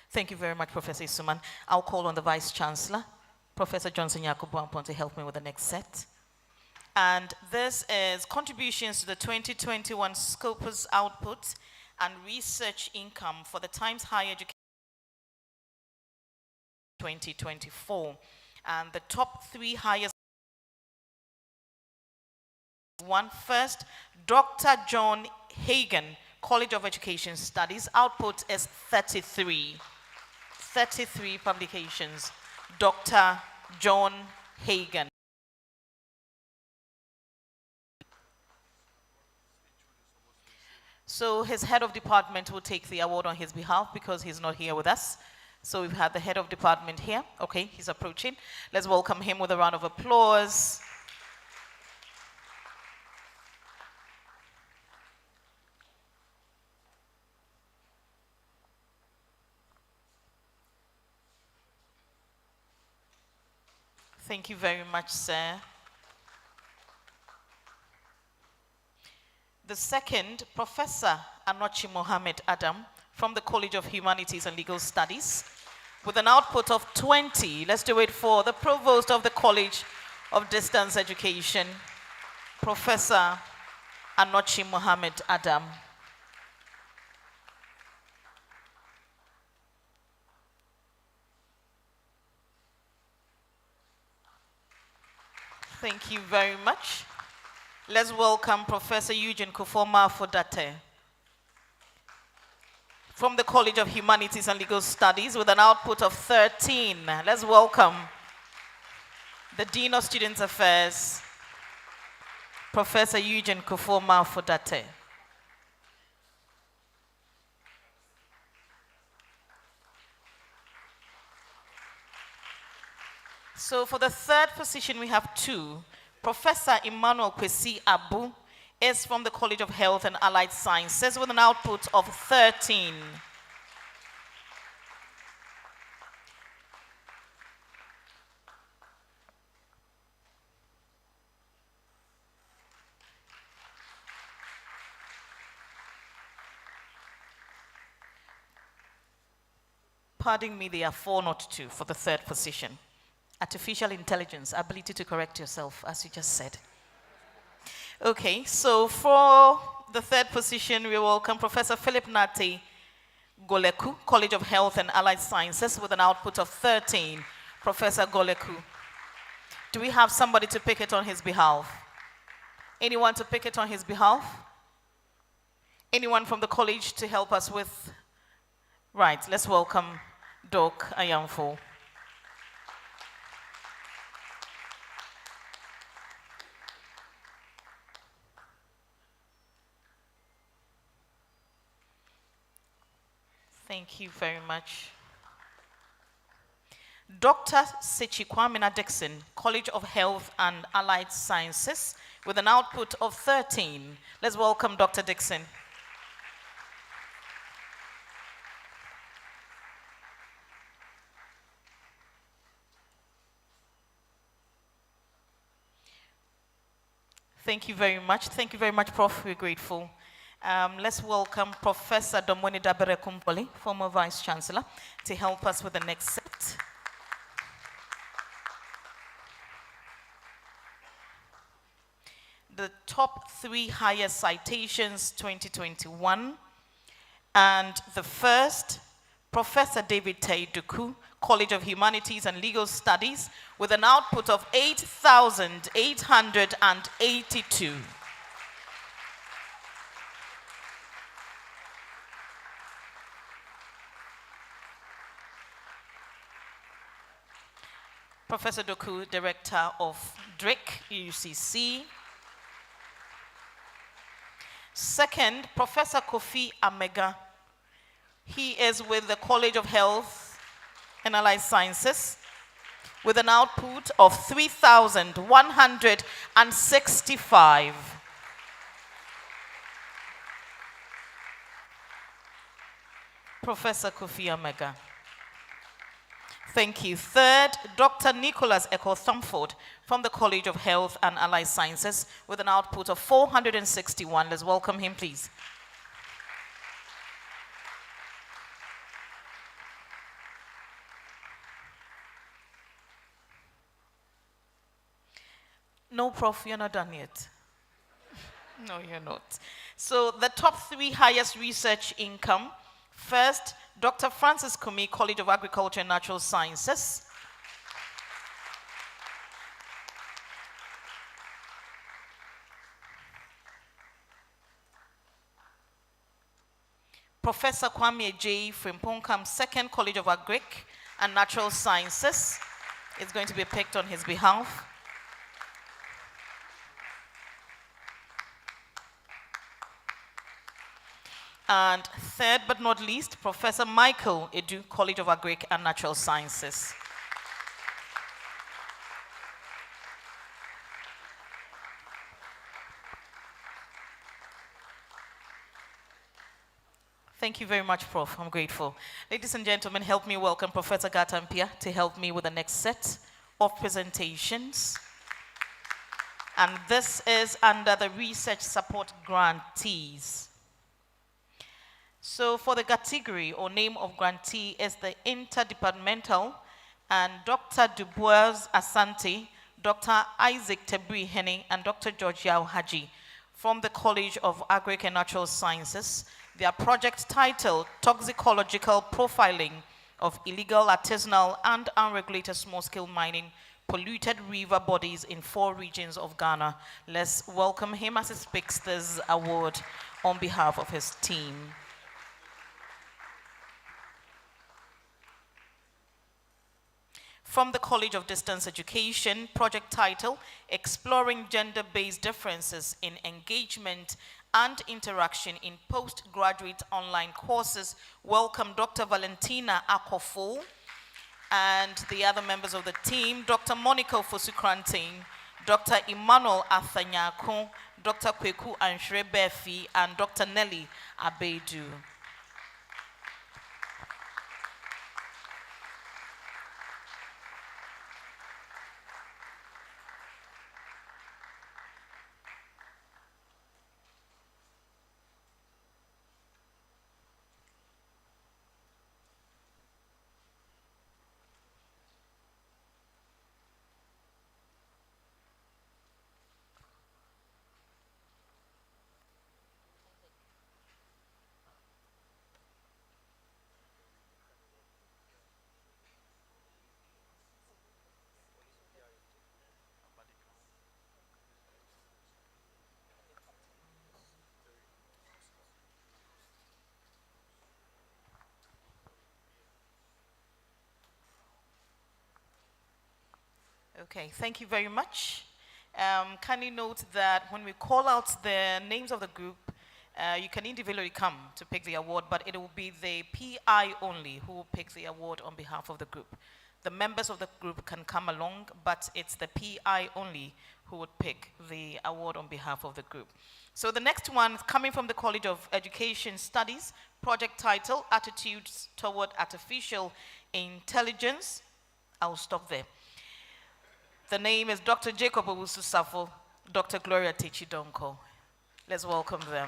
Thank you very much, Professor Isuman. I'll call on the Vice Chancellor, Professor Johnson Yakubu, to help me with the next set. And this is contributions to the 2021 Scopus output and research income for the Times Higher Education 2024. And the top three highest one first, Dr. John Hagan, College of Education Studies. Output is 33 publications. Dr. John Hagan. So his head of department will take the award on his behalf because he's not here with us. So we've had the head of department here. Okay, he's approaching. Let's welcome him with a round of applause. Thank you very much, sir. The second, Professor Anochi Mohammed Adam from the College of Humanities and Legal Studies with an output of 20. Let's do it for the Provost of the College of Distance Education, Professor Anochi Mohammed Adam. Thank you very much. Let's welcome Professor Eugene Kufoma Fodate from the College of Humanities and Legal Studies with an output of 13. Let's welcome the Dean of Students Affairs, Professor Eugene Kufoma Fodate. So for the third position, we have two. Professor Emmanuel Kwesi Abu is from the College of Health and Allied Sciences with an output of 13. Pardon me, there are 4, not 2 for the third position. Artificial intelligence, ability to correct yourself, as you just said. Okay, so for the third position, we welcome Professor Philip Nate Goleku, College of Health and Allied Sciences, with an output of 13. Professor Goleku. Do we have somebody to pick it on his behalf? Anyone to pick it on his behalf? Anyone from the college to help us with? Right, let's welcome Doc Ayamfo. Thank you very much. Dr. Sechikwamina Dixon, College of Health and Allied Sciences, with an output of 13. Let's welcome Dr. Dixon. Thank you very much. Thank you very much, Prof. We're grateful. Let's welcome Professor Domoni Dabere Kumpoli, former Vice Chancellor, to help us with the next set. The top 3 highest citations 2021. And the first, Professor David Taiduku, College of Humanities and Legal Studies, with an output of 8,882. Professor Doku, Director of DRIC, UCC. Second, Professor Kofi Amega. He is with the College of Health and Allied Sciences with an output of 3,165. Professor Kofi Amega. Thank you. Third, Dr. Nicholas Echo Thumford from the College of Health and Allied Sciences with an output of 461. Let's welcome him, please. No, Prof, you're not done yet. No, you're not. So the top 3 highest research income. First, Dr. Francis Kumi, College of Agriculture and Natural Sciences. Professor Kwame J. Frimponkam, Second College of Agric and Natural Sciences. It's going to be picked on his behalf. And third but not least, Professor Michael Edu, College of Agric and Natural Sciences. Thank you very much, Prof. I'm grateful. Ladies and gentlemen, help me welcome Professor Gatampia to help me with the next set of presentations. And this is under the Research Support Grantees. So for the category or name of grantee is the interdepartmental, and Dr. Dubois Asante, Dr. Isaac Tebri Hene, and Dr. George Yao Haji from the College of Agric and Natural Sciences. Their project titled Toxicological Profiling of Illegal, Artisanal, and Unregulated Small-Scale Mining Polluted River Bodies in 4 regions of Ghana. Let's welcome him as he speaks this award on behalf of his team. From the College of Distance Education, project title, Exploring Gender-Based Differences in Engagement and Interaction in Postgraduate Online Courses. Welcome Dr. Valentina Akofo and the other members of the team, Dr. Monica Fosukranting, Dr. Emmanuel Athanyako, Dr. Kweku Anshre Befi, and Dr. Nelly Abedu. Okay, thank you very much. Kindly note that when we call out the names of the group, You can individually come to pick the award, but it will be the PI only who will pick the award on behalf of the group. The members of the group can come along, but it's the PI only who would pick the award on behalf of the group. So the next one is coming from the College of Education Studies, project title, Attitudes Toward Artificial Intelligence. I'll stop there. The name is Dr. Jacob Owusu-Safo, Dr. Gloria Techi-Donko. Let's welcome them.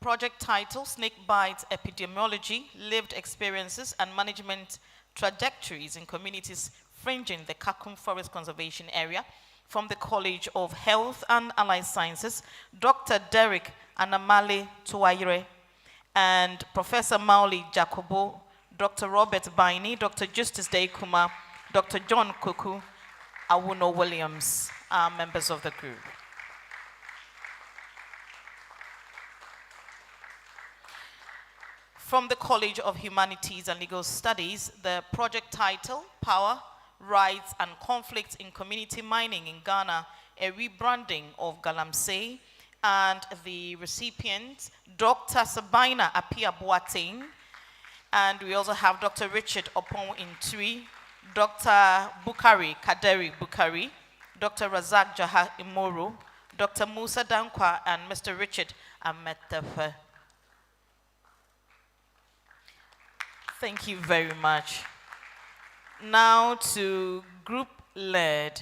Project title, Snake Bites Epidemiology, Lived Experiences and Management Trajectories in Communities Fringing the Kakum Forest Conservation Area, from the College of Health and Allied Sciences, Dr. Derek Anamale Tuwaire, and Professor Mauli Jacobo, Dr. Robert Baini, Dr. Justice Deikuma, Dr. John Kuku, Awuno Williams are members of the group. From the College of Humanities and Legal Studies, the project title, Power, Rights and Conflicts in Community Mining in Ghana, a rebranding of Galamsey, and the recipient, Dr. Sabina Apia Boateng, and we also have Dr. Richard Opon Intri, Dr. Bukari Kaderi Bukari, Dr. Razak Jaha Imoro, Dr. Musa Dankwa, and Mr. Richard Ametefe. Thank you very much. Now to group led.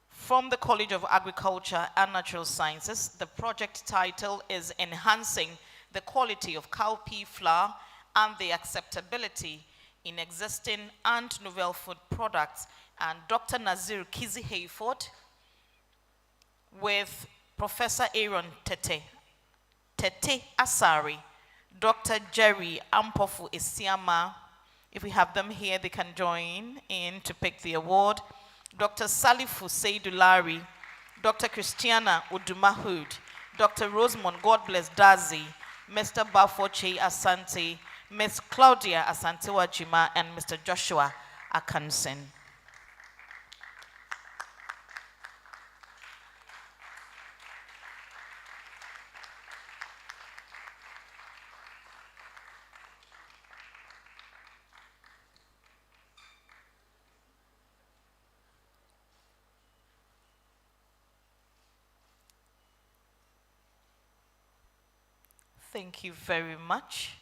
From the College of Agriculture and Natural Sciences, the project title is Enhancing the Quality of Cowpea Flour and the Acceptability in Existing and Novel Food Products, and Dr. Nazir Kizi Hayford with Professor Aaron Tete Asari, Dr. Jerry Ampofu Isiama. If we have them here, they can join in to pick the award. Dr. Salifu Seydulari, Dr. Christiana Udumahud, Dr. Rosemond God Bless Dazi, Mr. Bafoche Asante, Ms. Claudia Asante-Wajima, and Mr. Joshua Akansen. Thank you very much.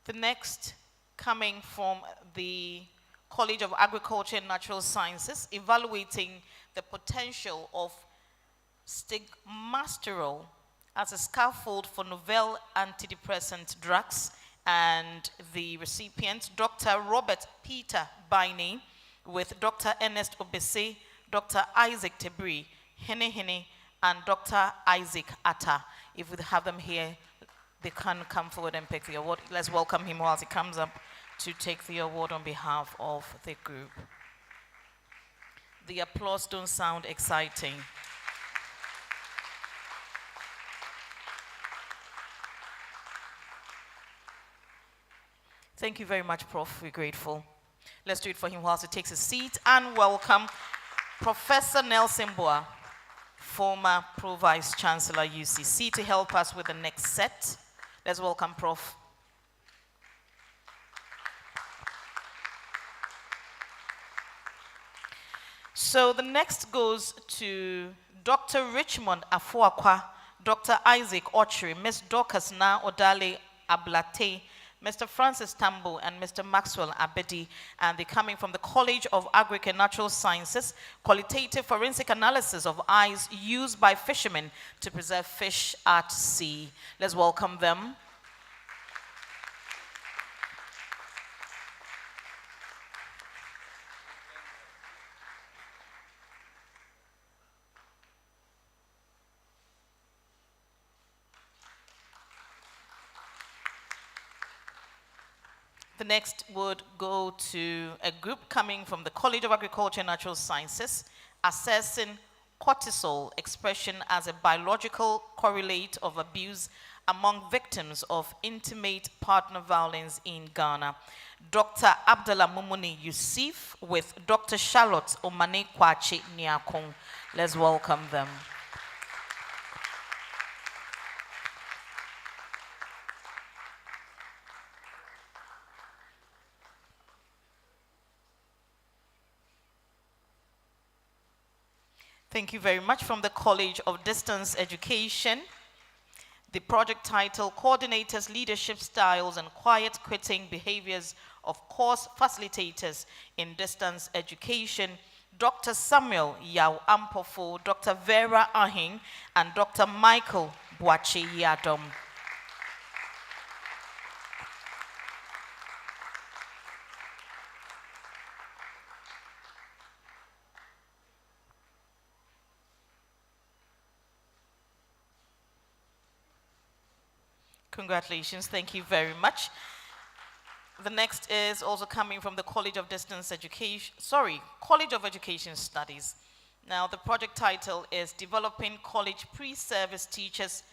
The next, coming from the College of Agriculture and Natural Sciences, evaluating the potential of stigmasterol as a scaffold for novel antidepressant drugs, and the recipient, Dr. Robert Peter Baini, with Dr. Ernest Obese, Dr. Isaac Tebri, Hene, and Dr. Isaac Atta. If we have them here, they can come forward and pick the award. Let's welcome him while he comes up to take the award on behalf of the group. The applause don't sound exciting. Thank you very much, Prof. We're grateful. Let's do it for him whilst he takes a seat, and welcome Professor Nelson Boa, former Pro-Vice Chancellor, UCC, to help us with the next set. Let's welcome Prof. So the next goes to Dr. Richmond Afuakwa, Dr. Isaac Ochri, Ms. Dorcas Na Odale Ablate, Mr. Francis Tambo, and Mr. Maxwell Abedi, and they're coming from the College of Agric and Natural Sciences, qualitative forensic analysis of eyes used by fishermen to preserve fish at sea. Let's welcome them. The next would go to a group coming from the College of Agriculture and Natural Sciences, assessing cortisol expression as a biological correlate of abuse among victims of intimate partner violence in Ghana. Dr. Abdullah Mumuni Yusuf with Dr. Charlotte Omane Kwache Niakong. Let's welcome them. Thank you very much. From the College of Distance Education, the project title, Coordinators, Leadership Styles and Quiet Quitting Behaviors of Course Facilitators in Distance Education, Dr. Samuel Yao Ampofo, Dr. Vera Ahing, and Dr. Michael Boache Yadom. Congratulations, thank you very much. The next is also coming from the College of Distance Education, College of Education Studies. Now the project title is Developing College Pre-Service Teachers'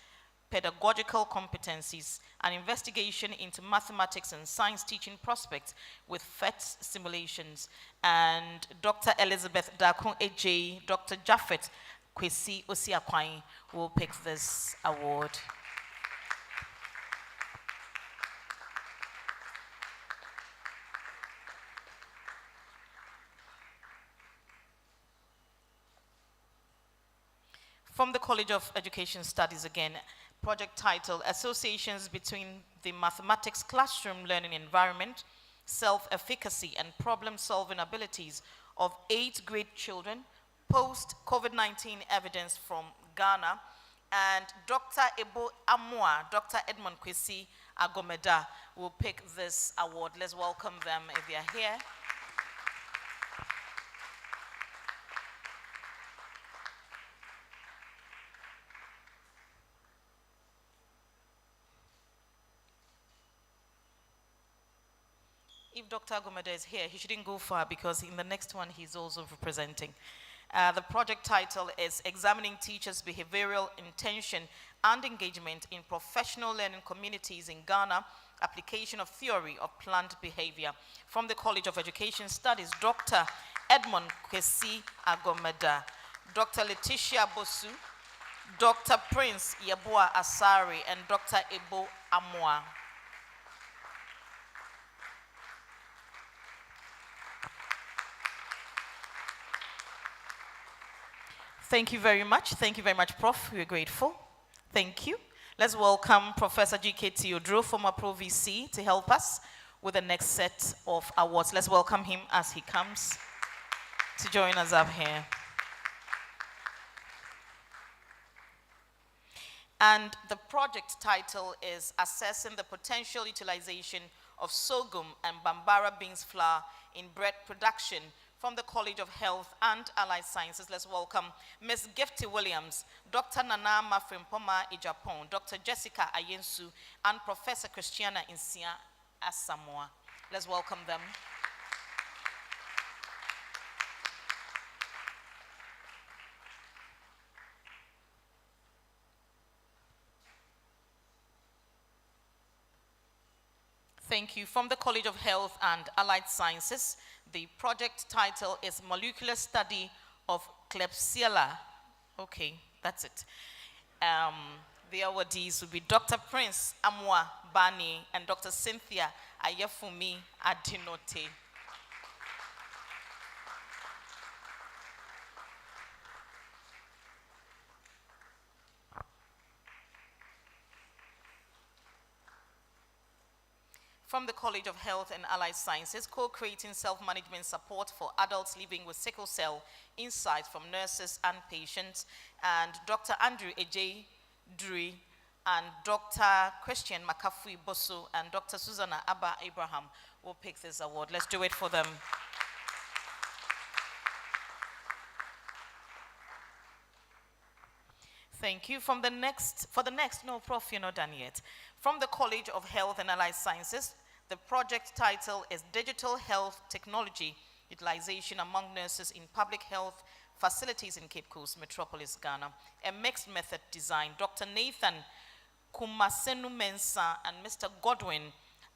Pedagogical Competencies, an investigation into mathematics and science teaching prospects with PhET simulations. And Dr. Elizabeth Dakon Ej, Dr. Japheth Kwesi Osiakwai will pick this award. From the College of Education Studies again, project title, Associations Between the Mathematics Classroom Learning Environment, Self-Efficacy and Problem-Solving Abilities of 8th grade children, post-COVID-19 evidence from Ghana, and Dr. Ebo Amua, Dr. Edmond Kwesi Agomeda will pick this award. Let's welcome them if they are here. If Dr. Agomeda is here, he shouldn't go far because in the next one he's also representing. The project title is Examining Teachers' Behavioral Intention and Engagement in Professional Learning Communities in Ghana, Application of Theory of Planned Behavior. From the College of Education Studies, Dr. Edmond Kwesi Agomeda, Dr. Letitia Bosu, Dr. Prince Yeboah Asari, and Dr. Ebo Amwa. Thank you very much. Thank you very much, Prof. We're grateful. Thank you. Let's welcome Professor G.K. Theodro, former Pro VC, to help us with the next set of awards. Let's welcome him as he comes to join us up here. And the project title is Assessing the Potential Utilization of Sorghum and Bambara Beans Flour in Bread Production, from the College of Health and Allied Sciences. Let's welcome Ms. Gifty Williams, Dr. Nana Mafrimpoma Ijapon, Dr. Jessica Ayensu, and Professor Christiana Insia Asamoah. Let's welcome them. Thank you. From the College of Health and Allied Sciences, the project title is Molecular Study of Klebsiella. Okay, that's it. The awardees will be Dr. Prince Amwa Bani and Dr. Cynthia Ayefumi Adinote. From the College of Health and Allied Sciences, co-creating self-management support for adults living with sickle cell, insights from nurses and patients, and Dr. Andrew Ej Duri and Dr. Christian Makafui Bosu and Dr. Susanna Abba Abraham will pick this award. Let's do it for them. Thank you. For the next, no, Prof, you're not done yet. From the College of Health and Allied Sciences, the project title is Digital Health Technology Utilization Among Nurses in Public Health Facilities in Cape Coast, Metropolis, Ghana. A mixed method design, Dr. Nathan Kumasenu Mensah and Mr. Godwin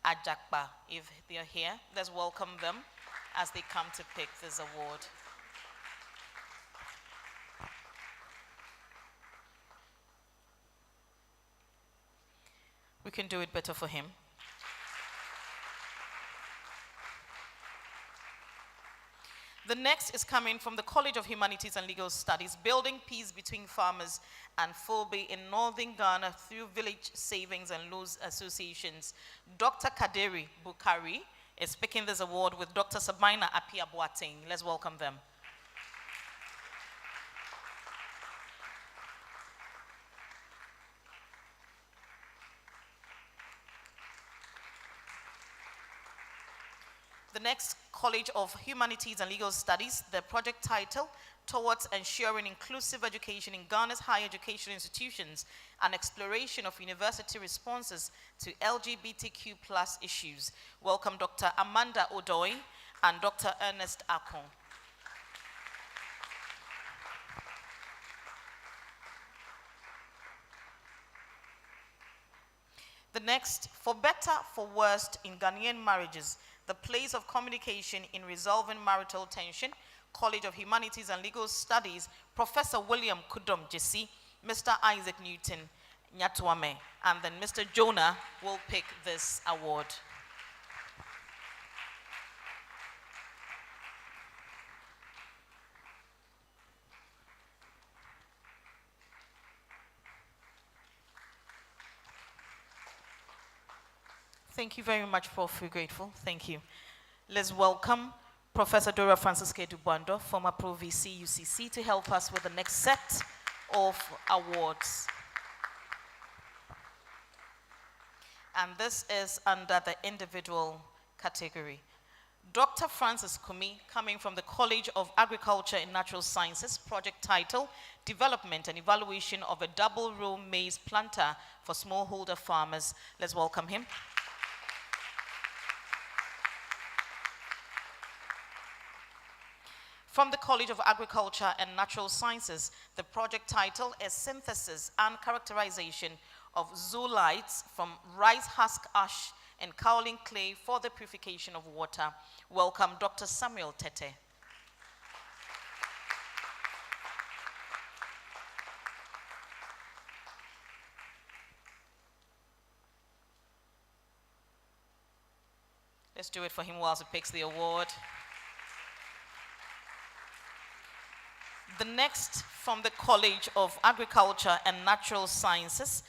Ajakba. If they are here, let's welcome them as they come to pick this award. We can do it better for him. The next is coming from the College of Humanities and Legal Studies, Building Peace Between Farmers and Fulbe in Northern Ghana through Village Savings and Loans Associations. Dr. Kaderi Bukari is picking this award with Dr. Sabina Apia Boateng. Let's welcome them. The next, College of Humanities and Legal Studies, the project title, Towards Ensuring Inclusive Education in Ghana's Higher Education Institutions, an exploration of university responses to LGBTQ+ issues. Welcome Dr. Amanda Odoi and Dr. Ernest Akon. The next, For Better, For Worst in Ghanaian Marriages, the place of communication in resolving marital tension, College of Humanities and Legal Studies, Professor William Kudom Jesse, Mr. Isaac Newton Nyatuame, and then Mr. Jonah will pick this award. Thank you very much, Prof. We're grateful. Thank you. Let's welcome Professor Dora Francisca Dubando, former Pro VC UCC, to help us with the next set of awards. And this is under the individual category. Dr. Francis Kumi, coming from the College of Agriculture and Natural Sciences, project title, Development and Evaluation of a Double-Row Maize Planter for Smallholder Farmers. Let's welcome him. From the College of Agriculture and Natural Sciences, the project title is Synthesis and Characterization of Zoolites from Rice Husk Ash and Kaolin Clay for the Purification of Water. Welcome Dr. Samuel Tete. Let's do it for him whilst he picks the award. The next, from the College of Agriculture and Natural Sciences,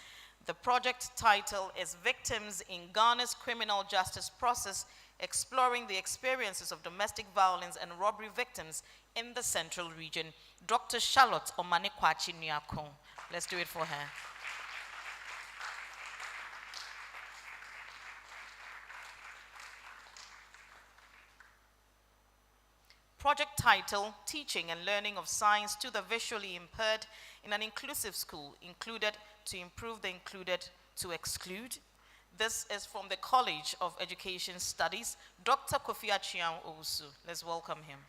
the project title is Victims in Ghana's Criminal Justice Process, Exploring the Experiences of Domestic Violence and Robbery Victims in the Central Region. Dr. Charlotte Omanekwachi Nyakon. Let's do it for her. Project title, Teaching and Learning of Science to the Visually Impaired in an Inclusive School, Included to Improve the Included to Exclude. This is from the College of Education Studies, Dr. Kofi Achiang Owusu. Let's welcome him.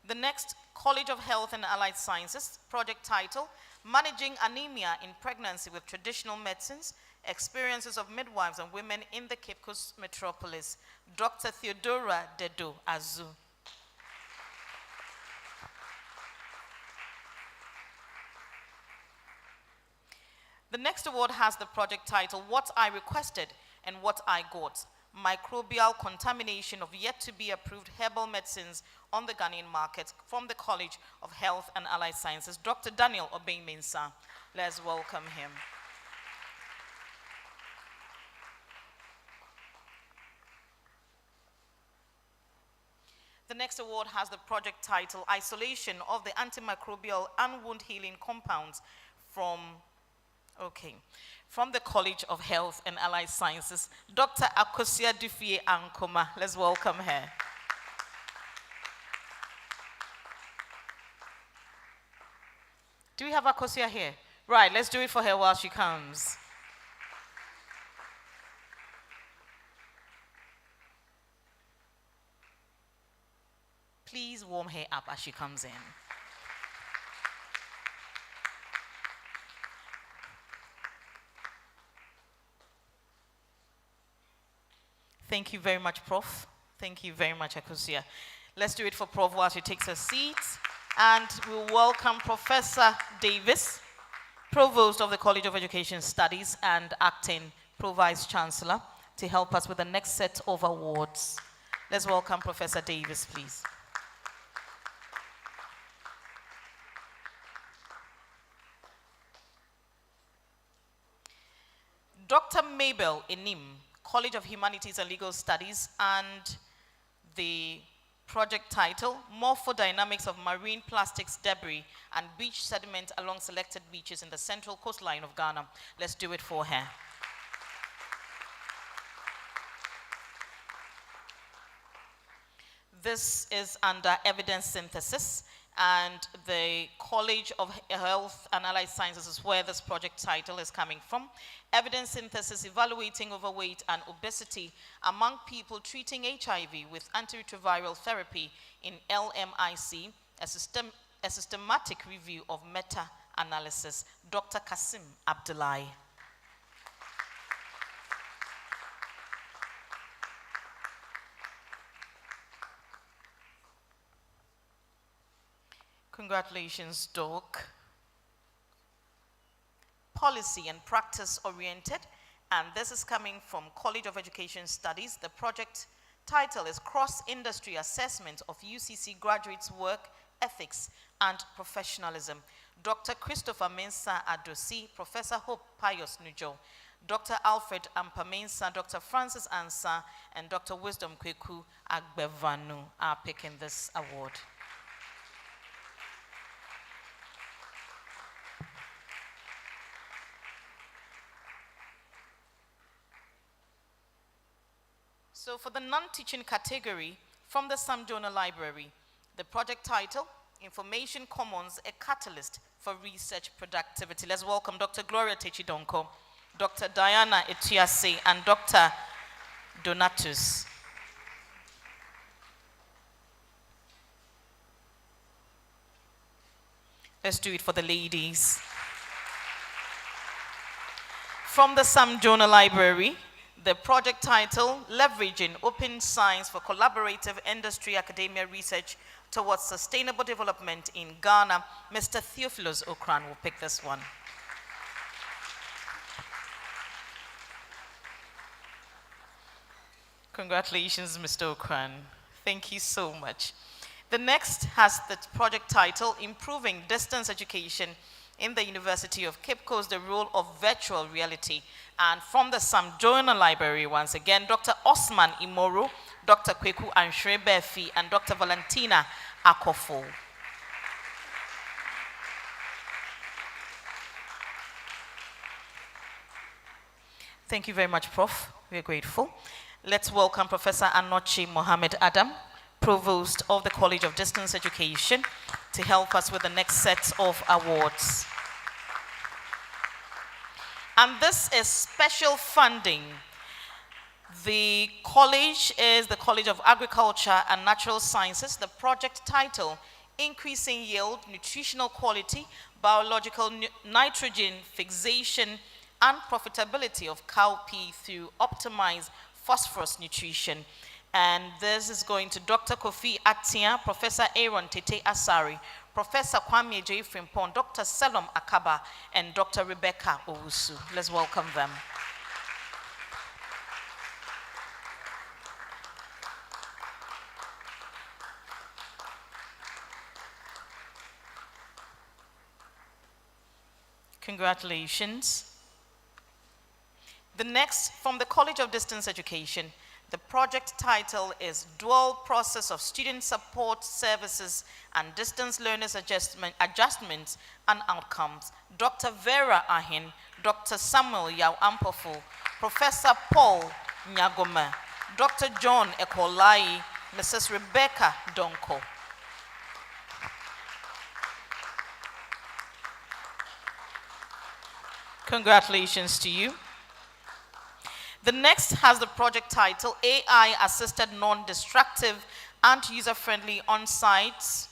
The next, College of Health and Allied Sciences, project title, Managing Anemia in Pregnancy with Traditional Medicines, Experiences of Midwives and Women in the Cape Coast Metropolis. Dr. Theodora Dedo Azu. The next award has the project title, What I Requested and What I Got. Microbial contamination of yet to be approved herbal medicines on the Ghanaian market, from the College of Health and Allied Sciences, Dr. Daniel Obey-Mensah. Let's welcome him. The next award has the project title, Isolation of the Antimicrobial and Wound Healing Compounds from the College of Health and Allied Sciences, Dr. Akosia Dufie Ankoma. Let's welcome her. Do we have Akosia here? Right, let's do it for her while she comes. Please warm her up as she comes in. Thank you very much, Prof. Thank you very much, Akusia. Let's do it for Prof while she takes her seat. And we'll welcome Professor Davis, Provost of the College of Education Studies and acting Pro-Vice Chancellor, to help us with the next set of awards. Let's welcome Professor Davis, please. Dr. Mabel Enim, College of Humanities and Legal Studies, and the project title, Morphodynamics of Marine Plastics Debris and Beach Sediment Along Selected Beaches in the Central Coastline of Ghana. Let's do it for her. This is under evidence synthesis, and the College of Health and Allied Sciences is where this project title is coming from. Evidence synthesis evaluating overweight and obesity among people treating HIV with antiretroviral therapy in LMIC, a systematic review of meta-analysis. Dr. Kasim Abdullahi. Congratulations, Doc. Policy and practice oriented, and this is coming from College of Education Studies. The project title is Cross-Industry Assessment of UCC Graduates' Work Ethics and Professionalism. Dr. Christopher Mensah Adosi, Professor Hope Pius Nujo, Dr. Alfred Ampamensa, Dr. Francis Ansa, and Dr. Wisdom Kweku Agbevanu are picking this award. So for the non-teaching category, from the Sam Jonah Library, the project title, Information Commons, a Catalyst for Research Productivity. Let's welcome Dr. Gloria Techidonko, Dr. Diana Etiase, and Dr. Donatus. Let's do it for the ladies. From the Sam Jonah Library, the project title, Leveraging Open Science for Collaborative Industry Academia Research Towards Sustainable Development in Ghana. Mr. Theophilus Okran will pick this one. Congratulations, Mr. Okran. Thank you so much. The next has the project title, Improving Distance Education in the University of Cape Coast, the Role of Virtual Reality. And from the Sam Jonah Library, once again, Dr. Osman Imoru, Dr. Kweku Anshre Befi, and Dr. Valentina Akofo. Thank you very much, Prof. We're grateful. Let's welcome Professor Anochi Mohammed Adam, Provost of the College of Distance Education, to help us with the next set of awards. And this is special funding. The college is the College of Agriculture and Natural Sciences. The project title, Increasing Yield, Nutritional Quality, Biological Nitrogen Fixation, and Profitability of Cowpea through Optimized Phosphorus Nutrition. And this is going to Dr. Kofi Atia, Professor Aaron Tete Asari, Professor Kwame J. Frimpong, Dr. Selom Akaba, and Dr. Rebecca Owusu. Let's welcome them. Congratulations. The next, from the College of Distance Education, the project title is Dual Process of Student Support Services and Distance Learners Adjustments and Outcomes. Dr. Vera Ahin, Dr. Samuel Yao Ampofo, Professor Paul Nyagome, Dr. John Ekolai, Mrs. Rebecca Donko. Congratulations to you. The next has the project title, AI Assisted Non-Destructive and User-Friendly On-Site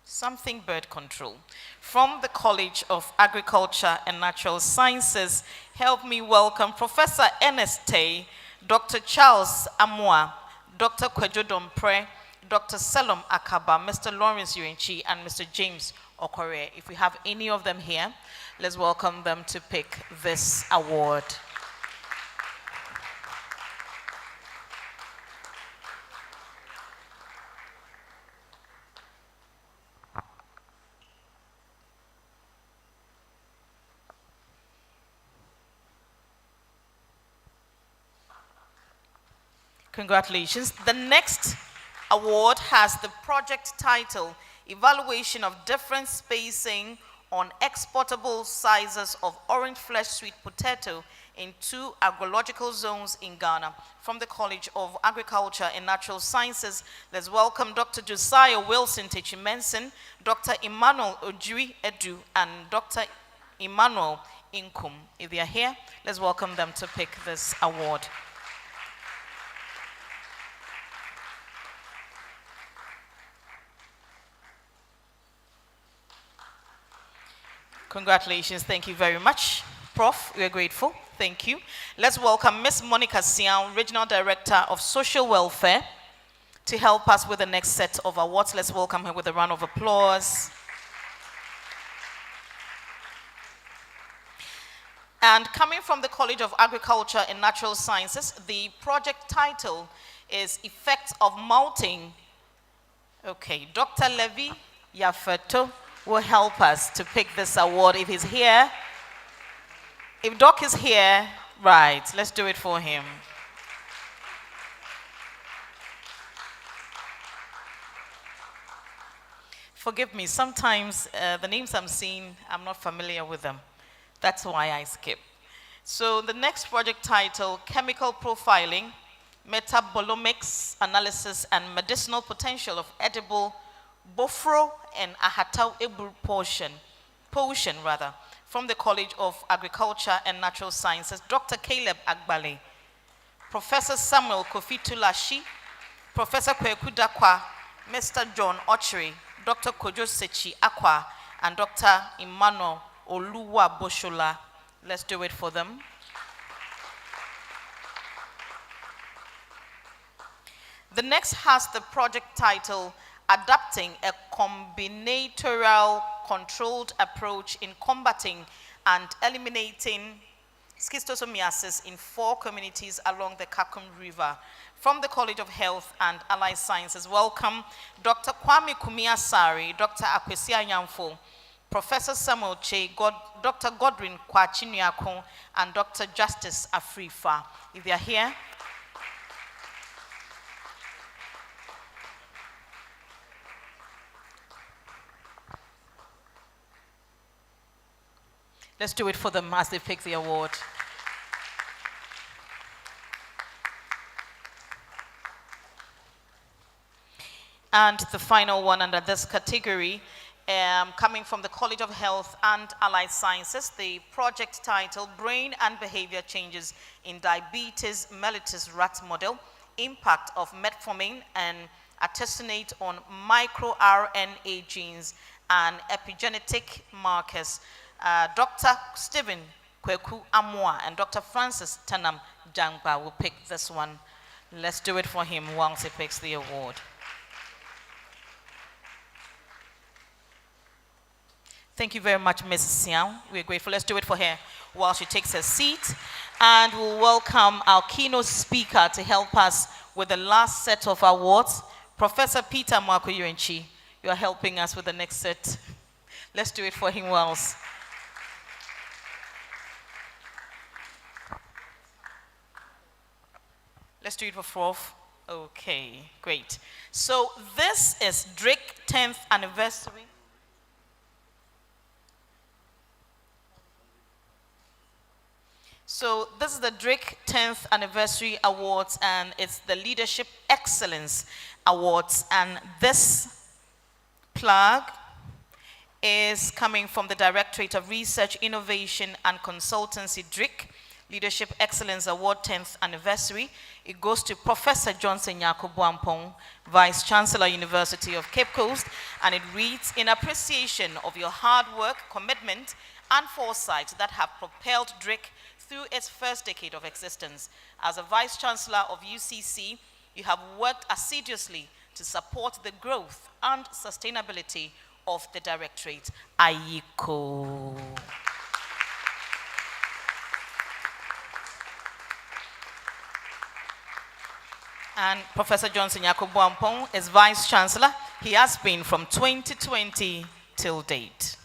Something Bird Control. From the College of Agriculture and Natural Sciences, help me welcome Professor Ernest Tay, Dr. Charles Amwa, Dr. Kwejo Dompre, Dr. Selom Akaba, Mr. Lawrence Urenchi, and Mr. James Okore. If we have any of them here, let's welcome them to pick this award. Congratulations. The next award has the project title, Evaluation of Different Spacing on Exportable Sizes of Orange Flesh Sweet Potato in 2 agrological zones in Ghana. From the College of Agriculture and Natural Sciences, let's welcome Dr. Josiah Wilson Techimenson, Dr. Emmanuel Ojiri Edu, and Dr. Emmanuel Inkum. If they are here, let's welcome them to pick this award. Congratulations, thank you very much. Prof, we are grateful, thank you. Let's welcome Ms. Monica Sian, Regional Director of Social Welfare, to help us with the next set of awards. Let's welcome her with a round of applause. And coming from the College of Agriculture and Natural Sciences, the project title is Effects of Malting. Okay, Dr. Levi Yafeto will help us to pick this award if he's here. If Doc is here, right, let's do it for him. Forgive me, sometimes the names I'm seeing, I'm not familiar with them. That's why I skip. So the next project title, Chemical Profiling, Metabolomics Analysis and Medicinal Potential of Edible Bofro and Ahatau Ebu potion, from the College of Agriculture and Natural Sciences, Dr. Caleb Agbale, Professor Samuel Kofi Tulashi, Professor Kweku Dakwa, Mr. John Ochiri, Dr. Kojo Sechi Akwa, and Dr. Emmanuel Oluwa Boshola. Let's do it for them. The next has the project title, Adapting a Combinatorial Controlled Approach in Combating and Eliminating Schistosomiasis in 4 communities along the Kakum River. From the College of Health and Allied Sciences, welcome Dr. Kwame Kumiasari, Dr. Akwesi Anyamfo, Professor Samuel Che, Dr. Godwin Kwachinyako, and Dr. Justice Afrifa. If they are here, let's do it for them as they pick the award. And the final one under this category, coming from the College of Health and Allied Sciences, the project title, Brain and Behavior Changes in Diabetes Mellitus Rat Model, Impact of Metformin and Artesunate on Micro-RNA Genes and Epigenetic Markers. Dr. Stephen Kweku Amwa and Dr. Francis Tanam Jangba will pick this one. Let's do it for him once he picks the award. Thank you very much, Mrs. Sian. We're grateful. Let's do it for her while she takes her seat. And we'll welcome our keynote speaker to help us with the last set of awards. Professor Peter Mwako Urenchi, you are helping us with the next set. Let's do it for him whilst. Let's do it for fourth. Okay, great. So this is Drake 10th anniversary. So this is the Drake 10th Anniversary Awards, and it's the Leadership Excellence Awards. And this plug is coming from the Directorate of Research, Innovation and Consultancy, DRIC, Leadership Excellence Award 10th Anniversary. It goes to Professor Johnson Yakubu, Vice Chancellor, University of Cape Coast, and it reads, in appreciation of your hard work, commitment, and foresight that have propelled DRIC through its first decade of existence. As a Vice Chancellor of UCC, you have worked assiduously to support the growth and sustainability of the Directorate. Ayiko. And Professor Johnson Yakubu is Vice Chancellor. He has been from 2020 till date.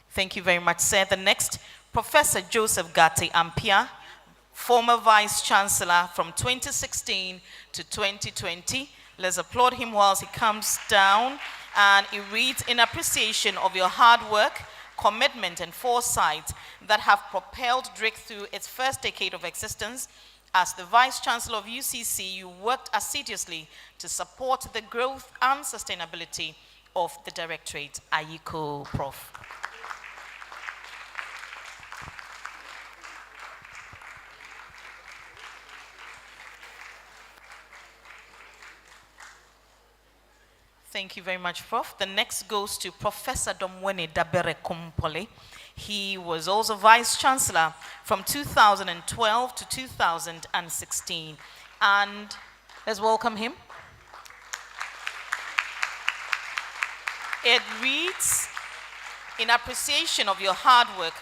Thank you very much, sir. The next, Professor Joseph Gatti Ampia, former Vice Chancellor from 2016 to 2020. Let's applaud him whilst he comes down. And he reads, in appreciation of your hard work, commitment, and foresight that have propelled DRIC through its first decade of existence. As the Vice Chancellor of UCC, you worked assiduously to support the growth and sustainability of the Directorate. Ayiko, Prof. Thank you very much, Prof. The next goes to Professor Domwene Dabere Kumpole. He was also Vice Chancellor from 2012 to 2016. And let's welcome him. It reads, in appreciation of your hard work,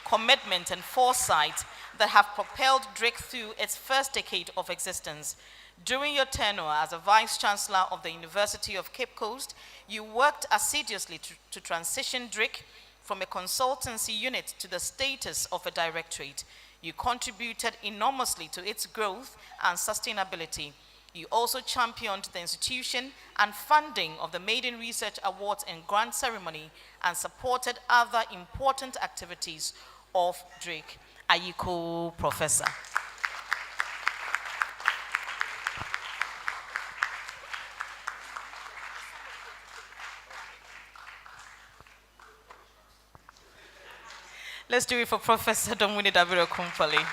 commitment, and foresight that have propelled DRIC through its first decade of existence. During your tenure as a Vice Chancellor of the University of Cape Coast, you worked assiduously to transition DRIC from a consultancy unit to the status of a directorate. You contributed enormously to its growth and sustainability. You also championed the institution and funding of the Maiden Research Awards and Grant Ceremony and supported other important activities of DRIC. Ayiko, Professor. Let's do it for Professor Domwene Dabere Kumpale.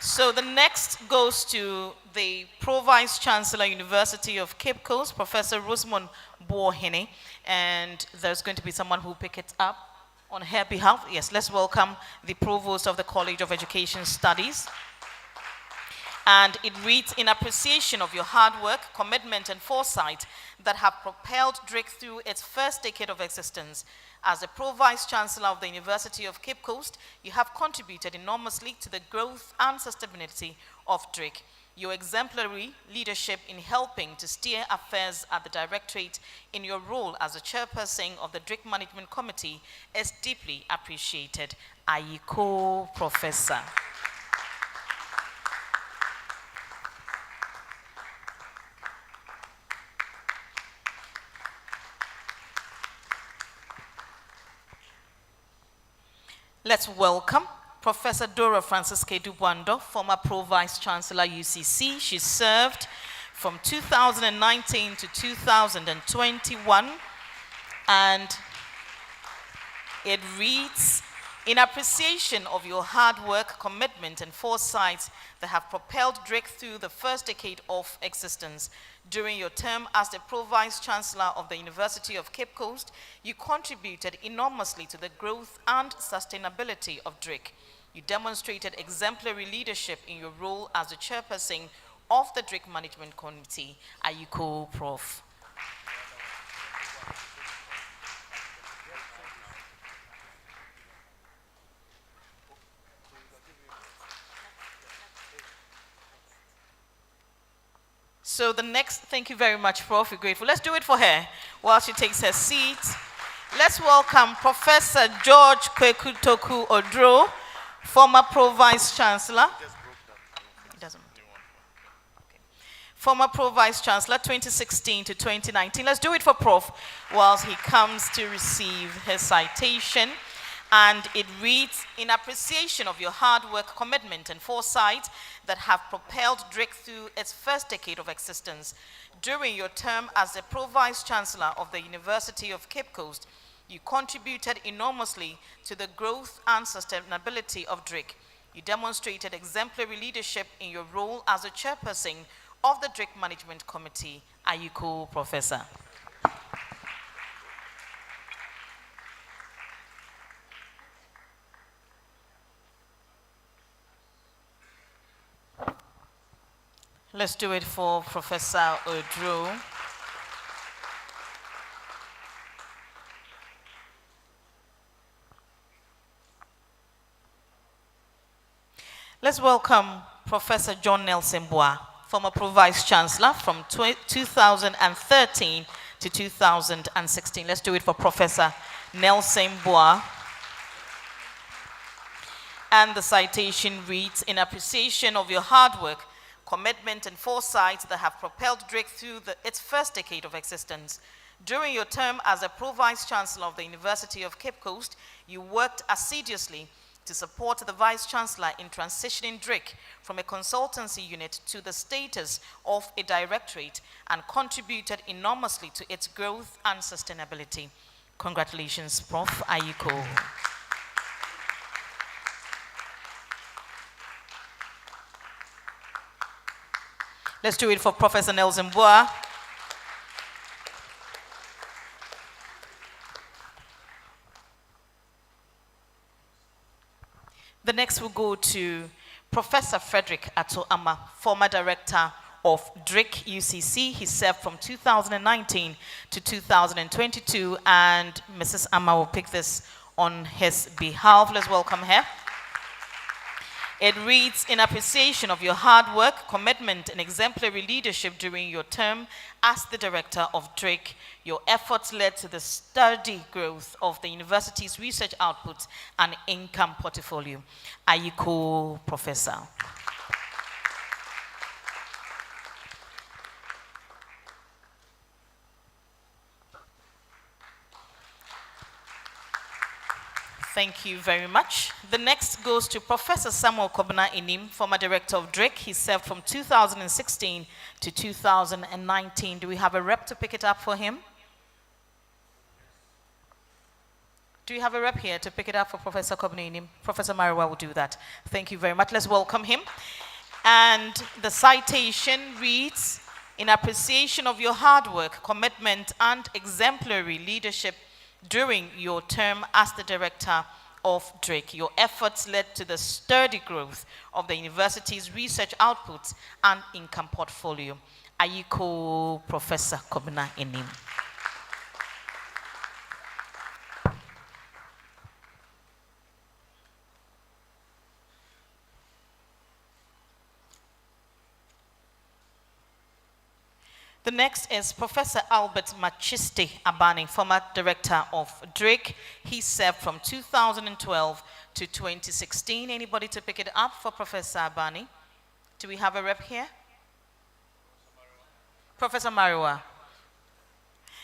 So the next goes to the Pro-Vice Chancellor, University of Cape Coast, Professor Rosamond Boahene, and there's going to be someone who will pick it up on her behalf. Yes, let's welcome the Provost of the College of Education Studies. And it reads, in appreciation of your hard work, commitment, and foresight that have propelled DRIC through its first decade of existence. As the Pro-Vice Chancellor of the University of Cape Coast, you have contributed enormously to the growth and sustainability of DRIC. Your exemplary leadership in helping to steer affairs at the Directorate in your role as the chairperson of the DRIC Management Committee is deeply appreciated. Ayiko, Professor. Let's welcome Professor Dora Francis K. Dubuando, former Pro-Vice Chancellor UCC. She served from 2019 to 2021. And it reads, in appreciation of your hard work, commitment, and foresight that have propelled DRIC through the first decade of existence. During your term as the Pro-Vice Chancellor of the University of Cape Coast, you contributed enormously to the growth and sustainability of DRIC. You demonstrated exemplary leadership in your role as the chairperson of the DRIC Management Committee. Ayiko, Prof. So the next, thank you very much, Prof. We're grateful. Let's do it for her while she takes her seat. Let's welcome Professor George Kwekutoku Odro, former Pro-Vice Chancellor. It doesn't. Okay. Former Pro-Vice Chancellor, 2016 to 2019. Let's do it for Prof. whilst he comes to receive his citation. And it reads, in appreciation of your hard work, commitment, and foresight that have propelled DRIC through its first decade of existence, during your term as the Pro-Vice Chancellor of the University of Cape Coast, you contributed enormously to the growth and sustainability of DRIC. You demonstrated exemplary leadership in your role as the chairperson of the DRIC Management Committee. Are you cool, Professor? Let's do it for Professor Odro. Let's welcome Professor John Nelson Bois, former Pro-Vice Chancellor from 2013 to 2016. Let's do it for Professor Nelson Bois. And the citation reads, in appreciation of your hard work, commitment, and foresight that have propelled DRIC through its first decade of existence. During your term as a Pro-Vice Chancellor of the University of Cape Coast, you worked assiduously to support the Vice Chancellor in transitioning DRIC from a consultancy unit to the status of a directorate and contributed enormously to its growth and sustainability. Congratulations, Prof. Ayiko. Let's do it for Professor Nelson Bois. The next will go to Professor Frederick Ato-Ama, former director of DRIC UCC. He served from 2019 to 2022, and Mrs. Ama will pick this on his behalf. Let's welcome her. It reads, in appreciation of your hard work, commitment, and exemplary leadership during your term as the director of DRIC, your efforts led to the steady growth of the university's research output and income portfolio. Are you cool, Professor? Thank you very much. The next goes to Professor Samuel Kobna Inim, former director of DRIC. He served from 2016 to 2019. Do we have a rep to pick it up for him? Do you have a rep here to pick it up for Professor Kobna Inim? Professor Mariwa will do that. Thank you very much. Let's welcome him. And the citation reads, in appreciation of your hard work, commitment, and exemplary leadership during your term as the director of DRIC, your efforts led to the sturdy growth of the university's research output and income portfolio. Ayiko Professor Kobna Inim. The next is Professor Albert Machiste Abani, former director of DRIC. He served from 2012 to 2016. Anybody to pick it up for Professor Abani? Do we have a rep here? Professor Mariwa.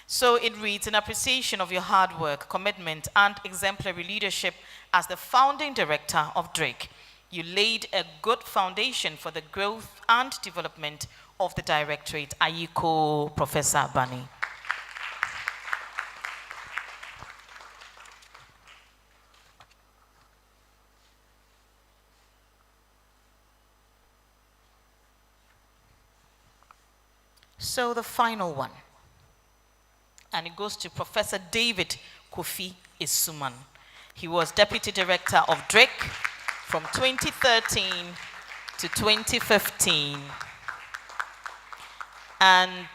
So it reads, in appreciation of your hard work, commitment, and exemplary leadership as the founding director of DRIC, you laid a good foundation for the growth and development of the directorate. Ayiko Professor Abani. So the final one, and it goes to Professor David Kofi Isuman. He was Deputy Director of DRIC from 2013 to 2015. And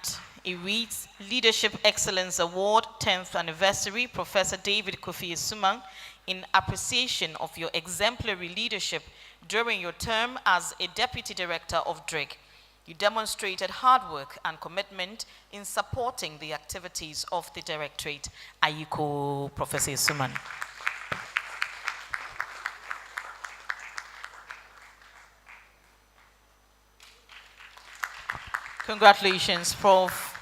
it reads, Leadership Excellence Award, 10th Anniversary, Professor David Kofi Isuman, in appreciation of your exemplary leadership during your term as a Deputy Director of DRIC. You demonstrated hard work and commitment in supporting the activities of the Directorate. Ayiko Professor Isuman. Congratulations, Prof.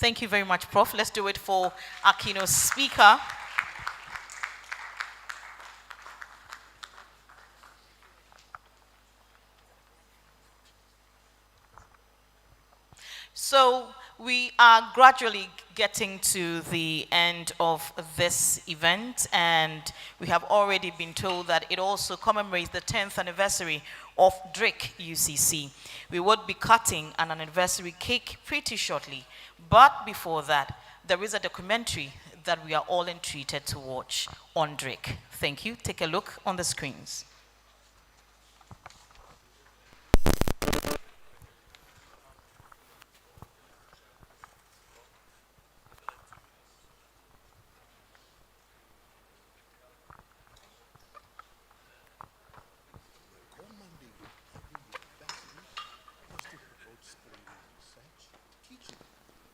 Thank you very much, Prof. Let's do it for our keynote speaker. So we are gradually getting to the end of this event, and we have already been told that it also commemorates the 10th anniversary of Drake UCC. We would be cutting an anniversary cake pretty shortly, but before that, there is a documentary that we are all entreated to watch on Drake. Thank you. Take a look on the screens.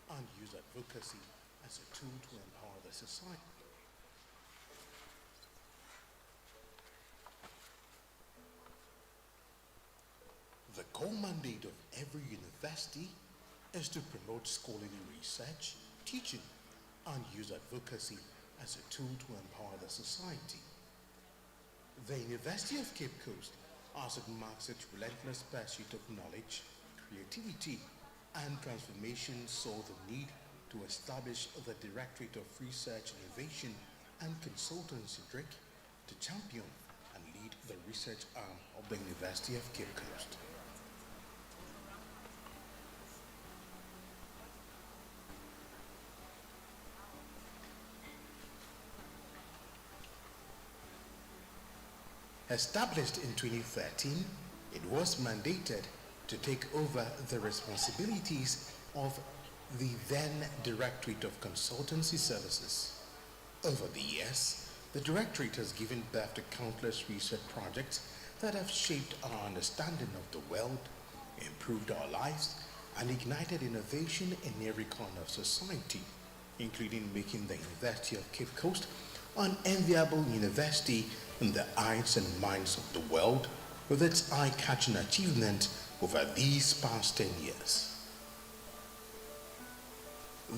And use advocacy as a tool to empower the society. The core mandate of every university is to promote scholarly research, teaching, and use advocacy as a tool to empower the society. The University of Cape Coast, as it marks its relentless pursuit of knowledge, creativity, and transformation, saw the need to establish the Directorate of Research, Innovation, and Consultancy (DRIC) to champion and lead the research arm of the University of Cape Coast. Established in 2013, it was mandated to take over the responsibilities of the then Directorate of Consultancy Services. Over the years, the Directorate has given birth to countless research projects that have shaped our understanding of the world, improved our lives, and ignited innovation in every corner of society, including making the University of Cape Coast an enviable university in the eyes and minds of the world with its eye-catching achievement over these past 10 years.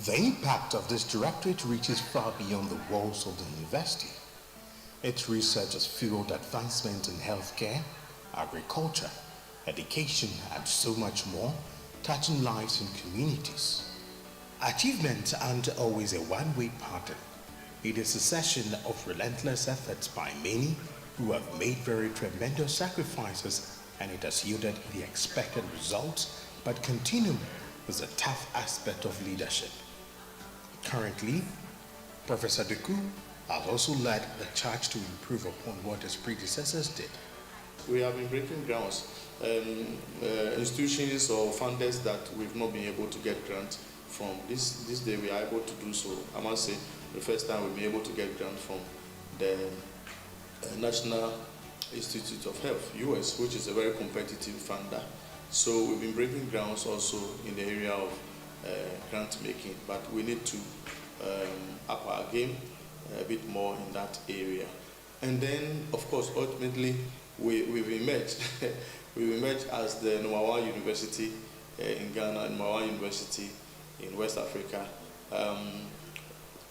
The impact of this directorate reaches far beyond the walls of the university. Its research has fueled advancement in healthcare, agriculture, education, and so much more, touching lives and communities. Achievements aren't always a one-way pattern. It is a succession of relentless efforts by many who have made very tremendous sacrifices, and it has yielded the expected results, but continuum is a tough aspect of leadership. Currently, Professor Deku has also led the charge to improve upon what his predecessors did. We have been breaking grounds. Institutions or funders that we've not been able to get grants from, this day we are able to do so. I must say, the first time we've been able to get grants from the National Institute of Health, US, which is a very competitive funder. So we've been breaking grounds also in the area of grant making, but we need to up our game a bit more in that area. And then, of course, ultimately, we've emerged. We've emerged as the #1 university in Ghana, #1 university in West Africa.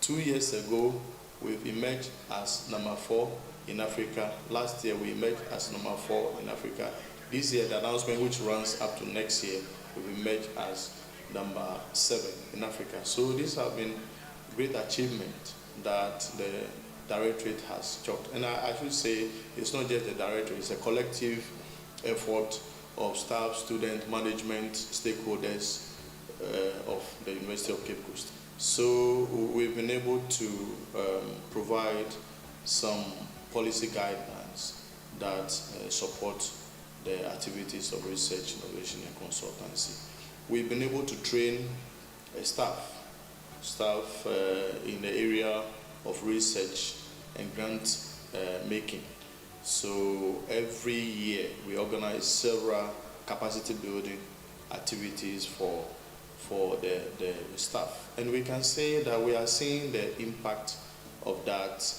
2 years ago, we've emerged as #4 in Africa. Last year, we emerged as #4 in Africa. This year, the announcement, which runs up to next year, we've emerged as #7 in Africa. So these have been great achievement that the directorate has chalked. And I should say, it's not just the directorate, it's a collective effort of staff, student, management, stakeholders of the University of Cape Coast. So we've been able to provide some policy guidelines that support the activities of research, innovation, and consultancy. We've been able to train staff in the area of research and grant making. So every year we organize several capacity building activities for the staff. And we can say that we are seeing the impact of that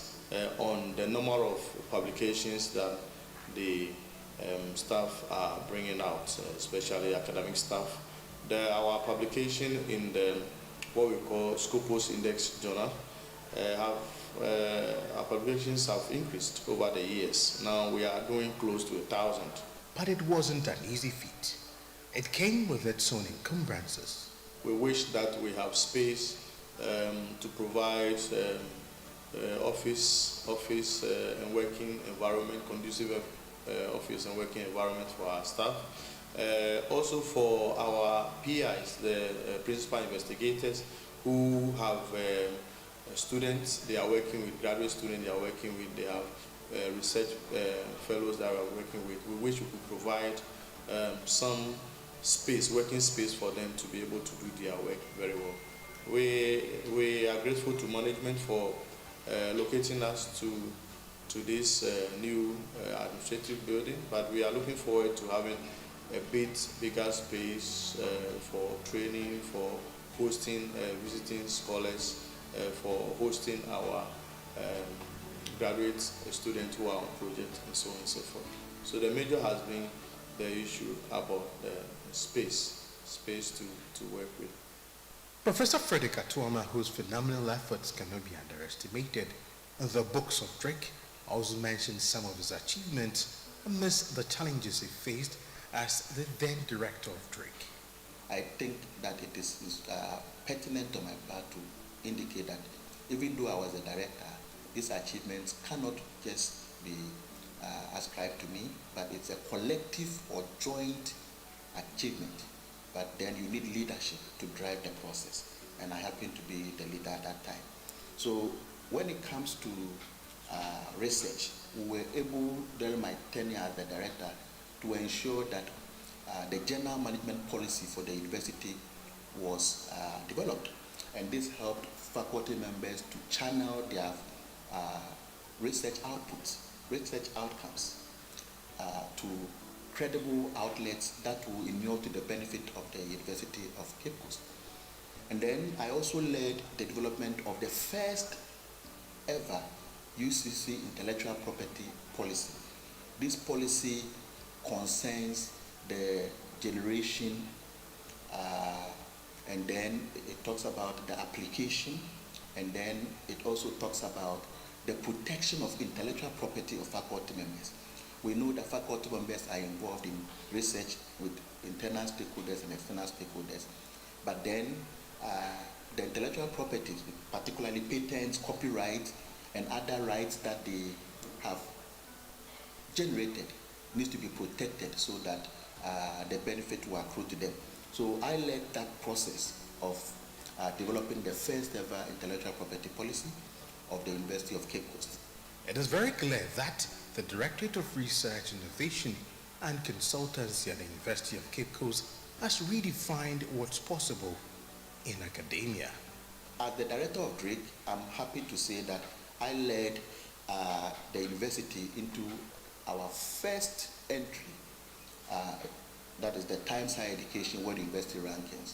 on the number of publications that the staff are bringing out, especially academic staff. Our publication in the what we call Scopus Index Journal. Our publications have increased over the years. Now we are doing close to 1,000. But it wasn't an easy feat. It came with its own encumbrances. We wish that we have space to provide office and working environment, conducive office and working environment for our staff. Also for our PIs, the principal investigators, who have students they are working with, graduate students they are working with, they have research fellows that are working with. We wish we could provide some space, working space for them to be able to do their work very well. We are grateful to management for locating us to this new administrative building, but we are looking forward to having a bit bigger space for training, for hosting visiting scholars, for hosting our graduate students who are on project, and so on and so forth. So the major has been the issue about the space to work with. Professor Frederick Atuama, whose phenomenal efforts cannot be underestimated, the books of Drake also mentions some of his achievements amidst the challenges he faced as the then director of Drake. I think that it is pertinent on my part to indicate that even though I was a director, these achievements cannot just be ascribed to me, but it's a collective or joint achievement. But then you need leadership to drive the process, and I happen to be the leader at that time. So when it comes to research, we were able during my tenure as the director to ensure that the general management policy for the university was developed, and this helped faculty members to channel their research outputs, research outcomes to credible outlets that will inure to the benefit of the University of Cape Coast. And then I also led the development of the first ever UCC intellectual property policy. This policy concerns the generation, and then it talks about the application, and then it also talks about the protection of intellectual property of faculty members. We know that faculty members are involved in research with internal stakeholders and external stakeholders, but then the intellectual properties, particularly patents, copyright, and other rights that they have generated, needs to be protected so that the benefit will accrue to them. So I led that process of developing the first ever intellectual property policy of the University of Cape Coast. It is very clear that the Directorate of Research, Innovation and Consultancy at the University of Cape Coast has redefined what's possible in academia. As the director of Drake, I'm happy to say that I led the university into our first entry, that is the Times Higher Education World University Rankings,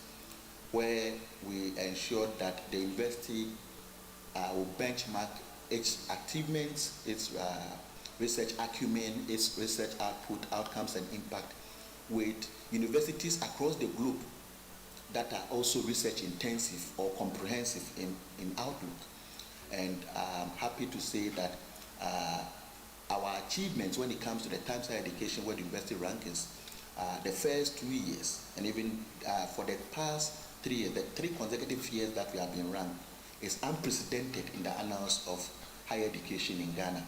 where we ensured that the university will benchmark its achievements, its research acumen, its research output, outcomes, and impact with universities across the globe that are also research intensive or comprehensive in outlook. And I'm happy to say that our achievements when it comes to the Times Higher Education World University Rankings, the first 2 years, and even for the past 3 years, the 3 consecutive years that we have been ranked, is unprecedented in the annals of higher education in Ghana.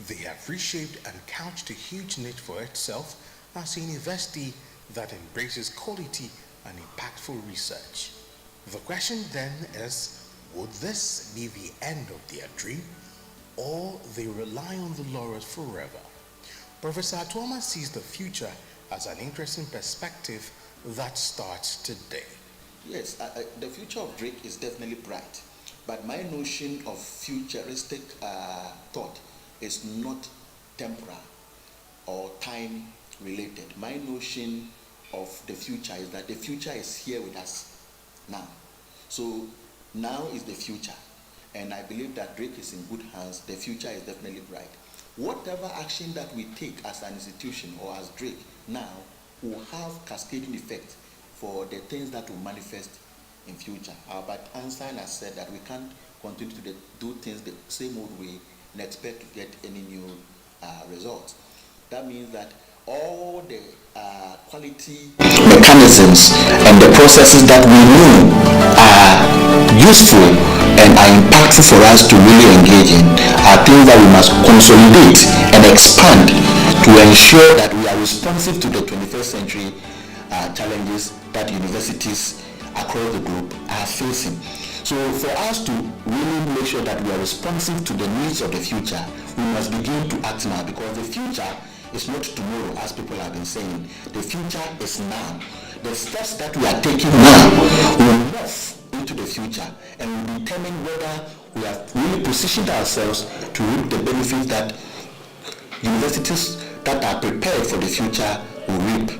They have reshaped and couched a huge niche for itself as a university that embraces quality and impactful research. The question then is, would this be the end of their dream, or they rely on the laurels forever? Professor Atuama sees the future as an interesting perspective that starts today. Yes, the future of Drake is definitely bright, but my notion of futuristic thought is not temporal or time related. My notion of the future is that the future is here with us now. So now is the future, and I believe that Drake is in good hands. The future is definitely bright. Whatever action that we take as an institution or as Drake now will have cascading effect for the things that will manifest in future. But Einstein has said that we can't continue to do things the same old way and expect to get any new results. That means that all the quality mechanisms and the processes that we know are useful and are impactful for us to really engage in are things that we must consolidate and expand to ensure that we are responsive to the 21st century challenges that universities across the globe are facing. So for us to really make sure that we are responsive to the needs of the future, we must begin to act now, because the future is not tomorrow, as people have been saying. The future is now. The steps that we are taking now will morph into the future and will determine whether we have really positioned ourselves to reap the benefits that universities that are prepared for the future will reap,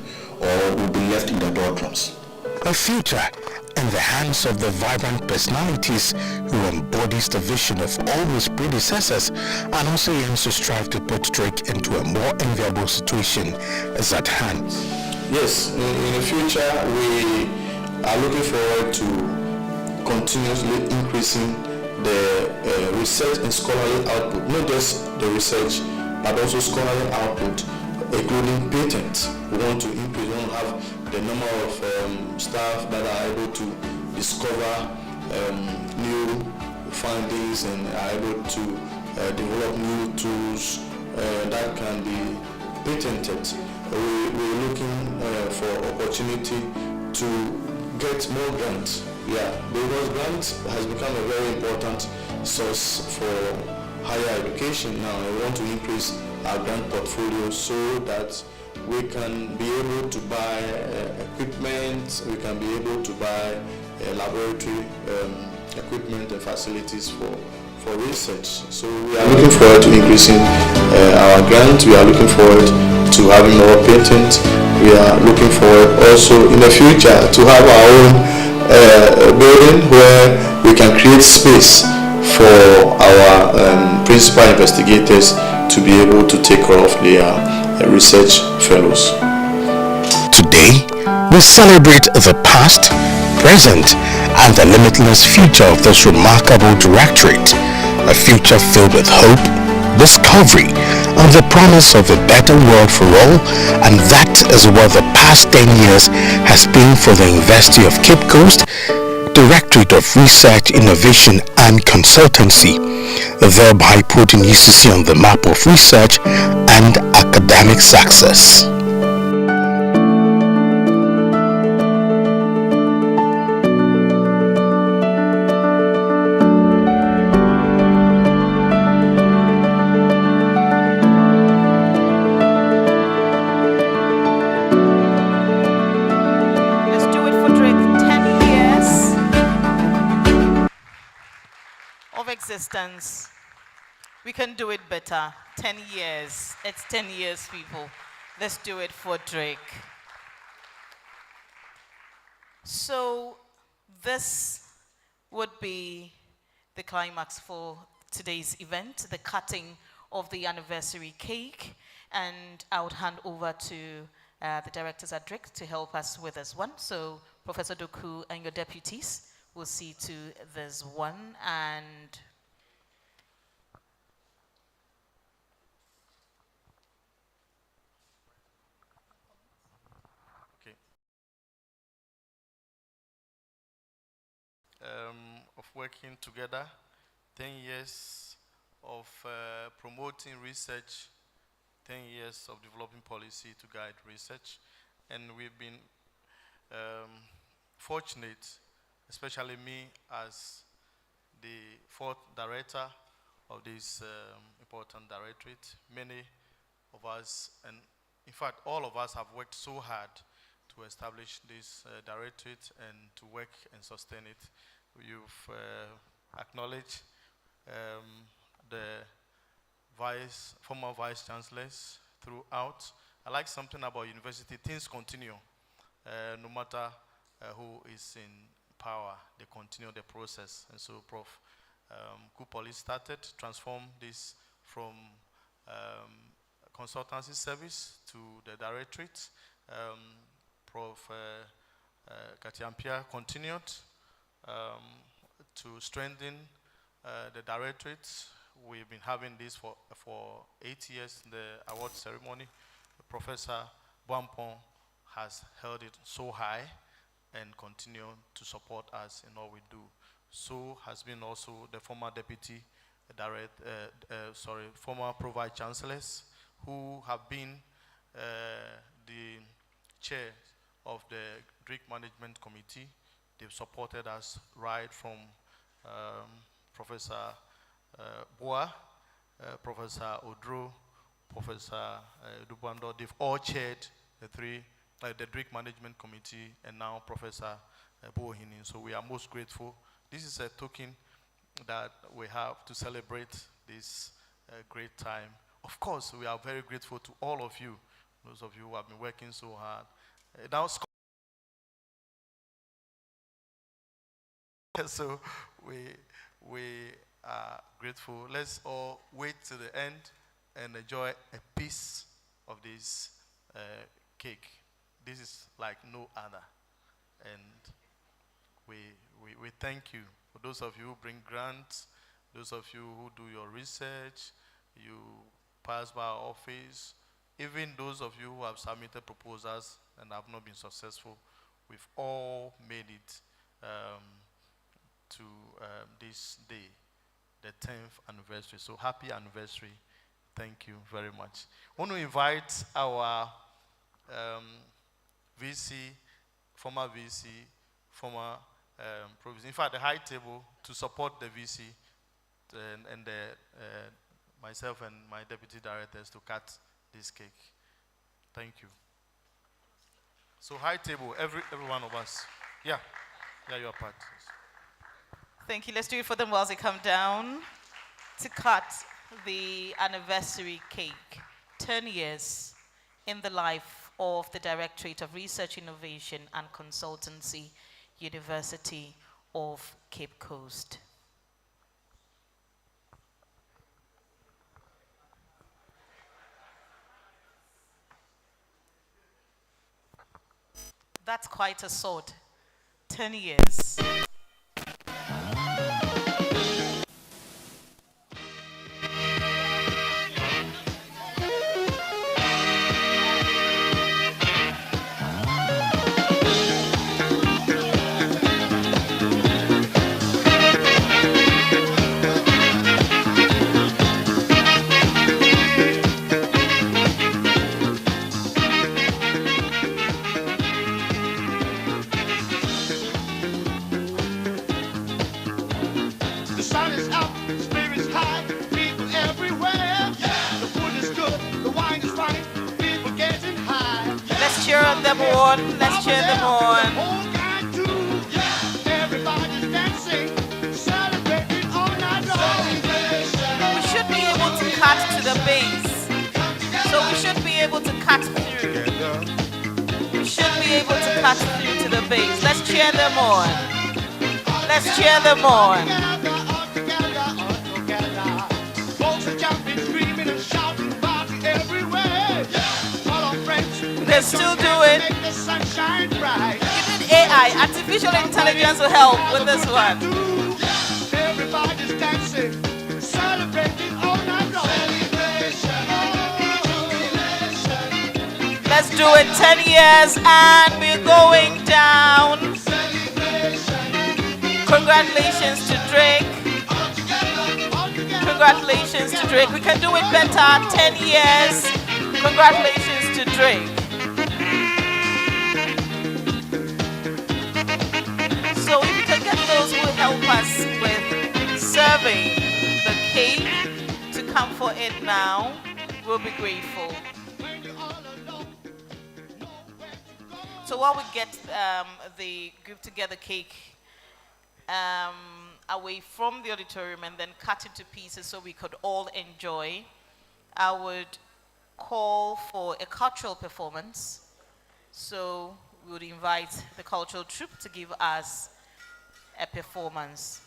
or will be left in the doldrums. A future in the hands of the vibrant personalities who embodies the vision of all his predecessors and also aims to strive to put Drake into a more enviable situation is at hand. Yes, in the future we are looking forward to continuously increasing the research and scholarly output, not just the research but also scholarly output, including patents. We want to increase, we want to have the number of staff that are able to discover new findings and are able to develop new tools that can be patented. We're looking for opportunity to get more grants. Yeah, because grants has become a very important source for higher education now. We want to increase our grant portfolio so that we can be able to buy equipment, we can be able to buy laboratory equipment and facilities for research. So we are looking forward to increasing our grant. We are looking forward to having more patents. We are looking forward also in the future to have our own building where we can create space for our principal investigators to be able to take care of their research fellows. Today, we celebrate the past, present, and the limitless future of this remarkable directorate, a future filled with hope, discovery, and the promise of a better world for all, and that is what the past 10 years has been for the University of Cape Coast Directorate of Research, Innovation and Consultancy, thereby putting UCC on the map of research and academic success. Let's do it for Drake. 10 years of existence. We can do it better. 10 years. It's 10 years, people. Let's do it for Drake. So this would be the climax for today's event, the cutting of the anniversary cake. And I would hand over to the directors at Drake to help us with this one. So Professor Doku and your deputies will see to this one. And Of working together, 10 years of promoting research, 10 years of developing policy to guide research, and we've been fortunate, especially me as the fourth director of this important directorate. Many of us, and in fact all of us, have worked so hard to establish this directorate and to work and sustain it. You've acknowledged the former vice chancellors throughout. I like something about university: things continue. No matter who is in power, they continue the process. And so Prof. Kupoli started to transform this from consultancy service to the directorate. Prof. Katiampia continued um, to strengthen the directorate. We've been having this for 8 years, the award ceremony. Professor Buampong has held it so high and continue to support us in all we do. So has been also the former deputy former pro-vice chancellors who have been the chair of the Greek Management Committee. They've supported us right from Professor Boa, Professor Odro, Professor Dubando. They've all chaired the Greek Management Committee, and now Professor Bohinin. So we are most grateful. This is a token that we have to celebrate this great time. Of course, we are very grateful to all of you, those of you who have been working so hard. Now, so we are grateful. Let's all wait to the end and enjoy a piece of this cake. This is like no other. And we thank you for those of you who bring grants, those of you who do your research, you pass by our office, even those of you who have submitted proposals and have not been successful. We've all made it to this day, the 10th anniversary. So happy anniversary. Thank you very much. I want to invite our VC, former VC, former provision, in fact, the high table to support the VC and myself and my deputy directors to cut this cake. Thank you. So high table, every one of us. Yeah, you are part. Yes. Thank you. Let's do it for them whilst they come down to cut the anniversary cake. 10 years in the life of the Directorate of Research, Innovation and Consultancy, University of Cape Coast. That's quite a sword. 10 years. Let's cheer them on. Everybody's dancing, celebrating all night long. We should be able to cut to the base. So we should be able to cut through. We should be able to cut through to the base. Let's cheer them on. Let's cheer them on. Folks are jumping, screaming, and shouting, party everywhere. All our friends, they still do it. Make the sunshine bright. Even AI, artificial intelligence will help with this one. Everybody's dancing, celebrating all night long. Let's do it. 10 years and we're going down. Congratulations to Drake. Congratulations to Drake. We can do it better. 10 years. Congratulations to Drake. So if you can get those who help us with serving the cake to come for it now, we'll be grateful. So while we get the group together cake away from the auditorium and then cut it to pieces so we could all enjoy, I would call for a cultural performance. So we would invite the cultural troupe to give us a performance.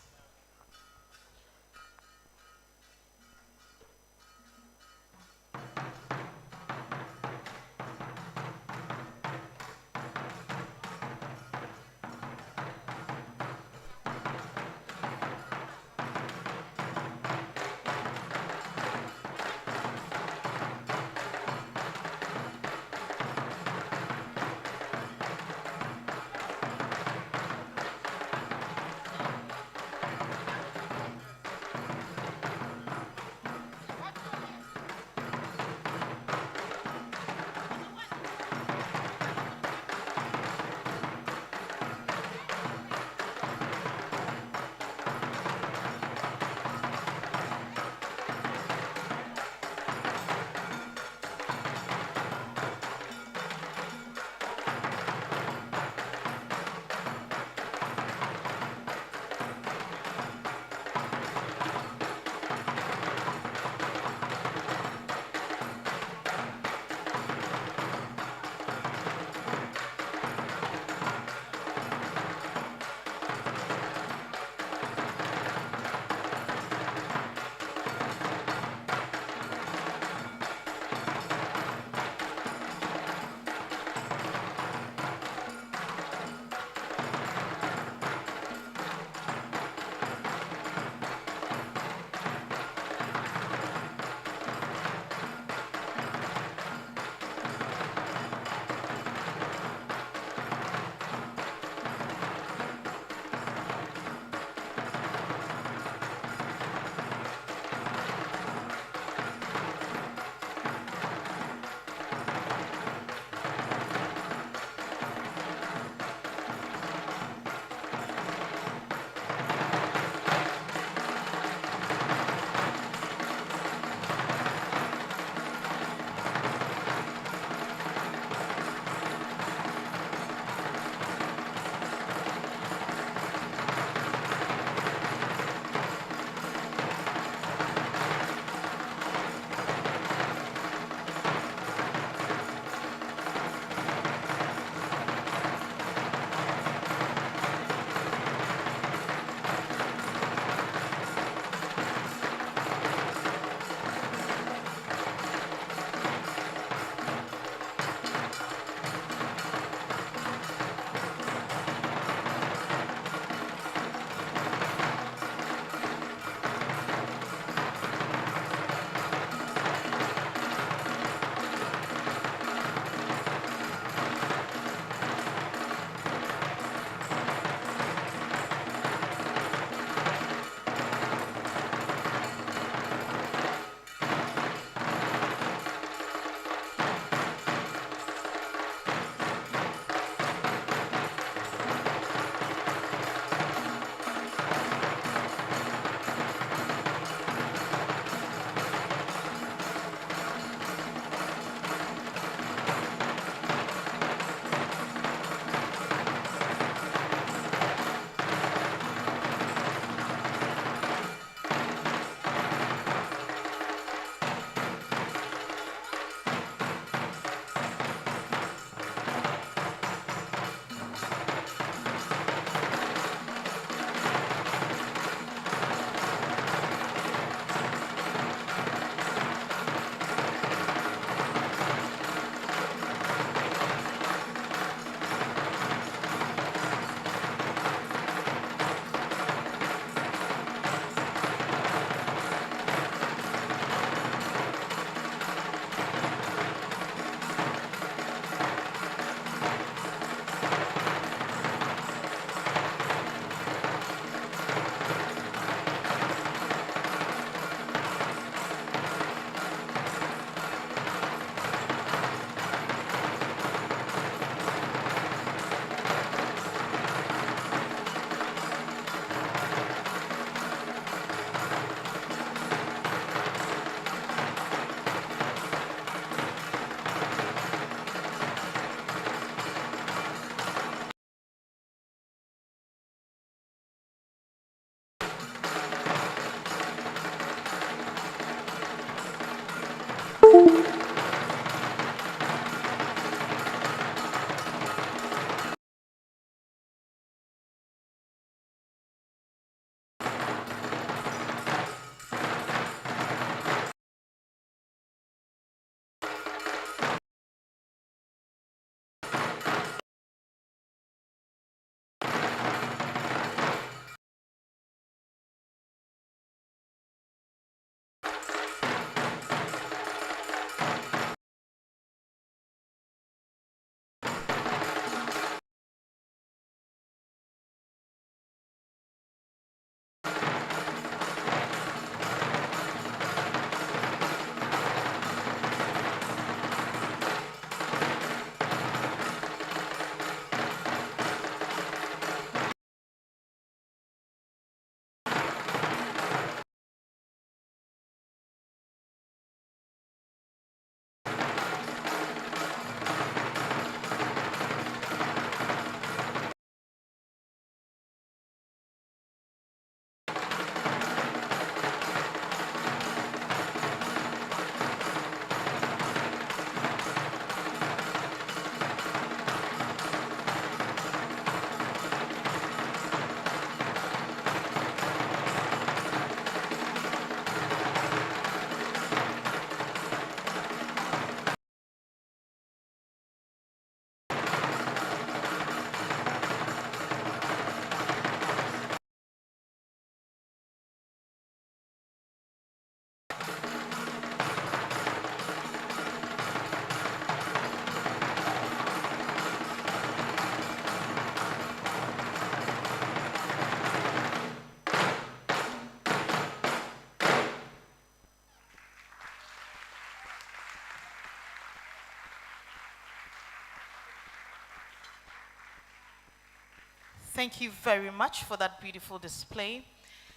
Thank you very much for that beautiful display.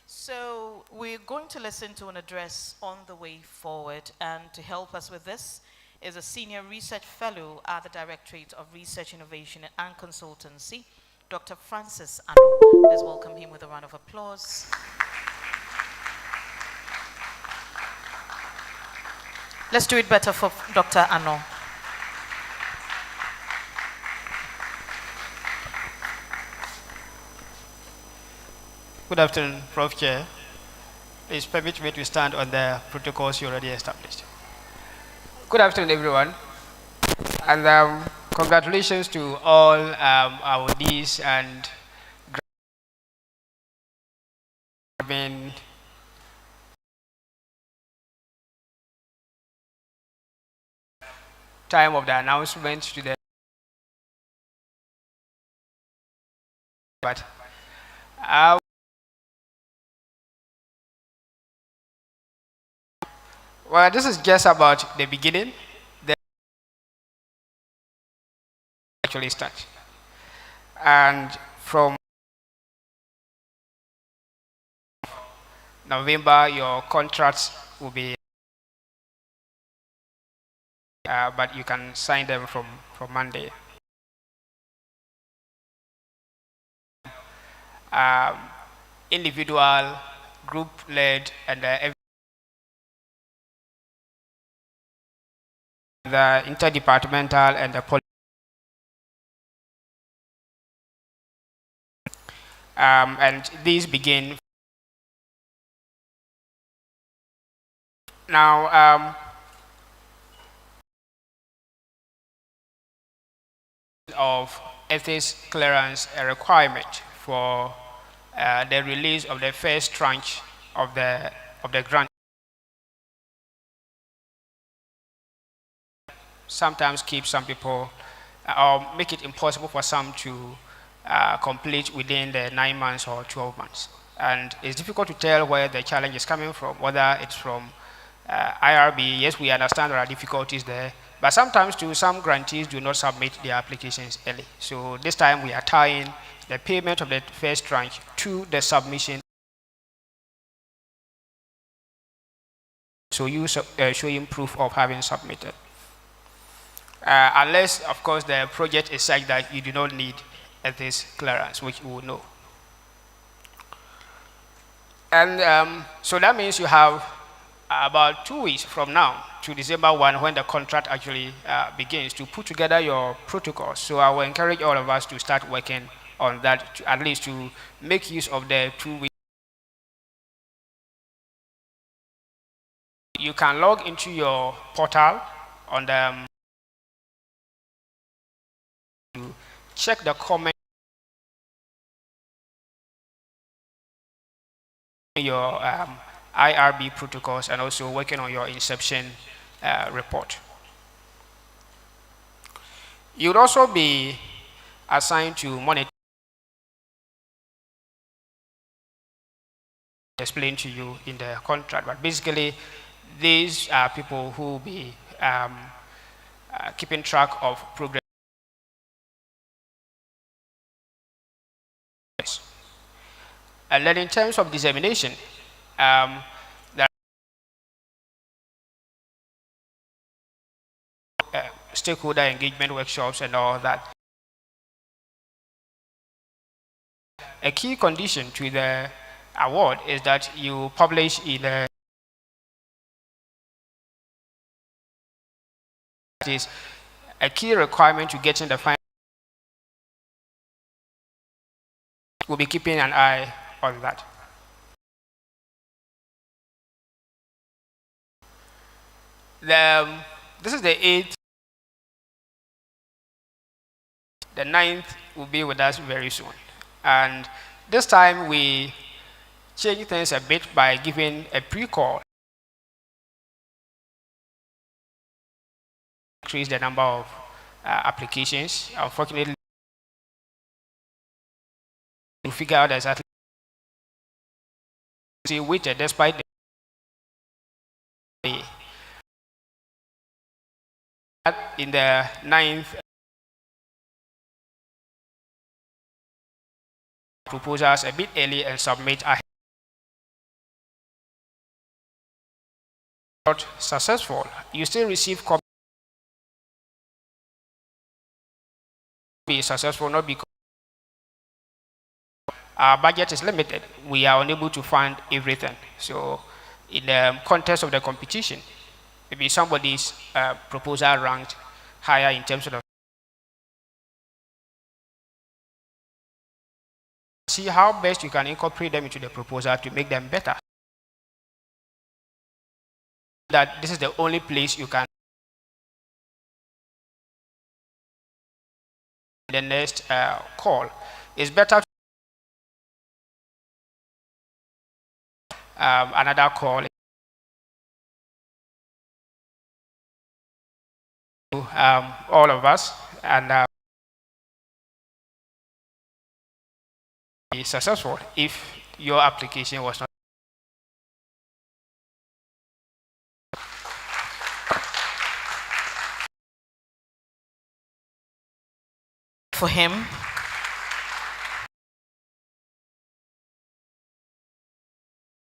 So we're going to listen to an address on the way forward, and to help us with this is a senior research fellow at the Directorate of Research, Innovation and Consultancy, Dr. Francis Ano. Let's welcome him with a round of applause. Let's do it better for Dr. Ano. Good afternoon, Prof. Chair. Please permit me to stand on the protocols you already established. Good afternoon, everyone. And congratulations to all our awardees and been time of the announcement to the but well, this is just about the beginning. The actually start, and from November, your contracts will be, but you can sign them from Monday. Individual, group-led, and the interdepartmental and the and these begin now. Of ethics clearance a requirement for the release of the first tranche of the grant. Sometimes keep some people or make it impossible for some to complete within the 9 months or 12 months. And it's difficult to tell where the challenge is coming from, whether it's from IRB. Yes, we understand there are difficulties there, but sometimes too, some grantees do not submit their applications early. So this time we are tying the payment of the first tranche to the submission. So you showing proof of having submitted. Unless, of course, the project is such that you do not need ethics clearance, which we will know. And so that means you have about 2 weeks from now to December 1, when the contract actually begins, to put together your protocols. So I will encourage all of us to start working on that, at least to make use of the 2 weeks. You can log into your portal on the to check the comment your IRB protocols, and also working on your inception report. You would also be assigned to monitor, explain to you in the contract, but basically these are people who will be keeping track of progress. And then in terms of dissemination, there are stakeholder engagement workshops and all that. A key condition to the award is that you publish in a is a key requirement to getting the final. We'll be keeping an eye on that. This is the 8th. The 9th will be with us very soon. And this time we change things a bit by giving a pre-call. Increase the number of applications. Unfortunately, to figure out exactly waited despite the in the 9th proposals a bit early and submit ahead. Not successful, you still receive copies. Be successful not because our budget is limited. We are unable to fund everything. So in the context of the competition, maybe somebody's proposal ranked higher in terms of the see how best you can incorporate them into the proposal to make them better. That this is the only place you can the next call. It's better another call all of us and be successful if your application was not. For him.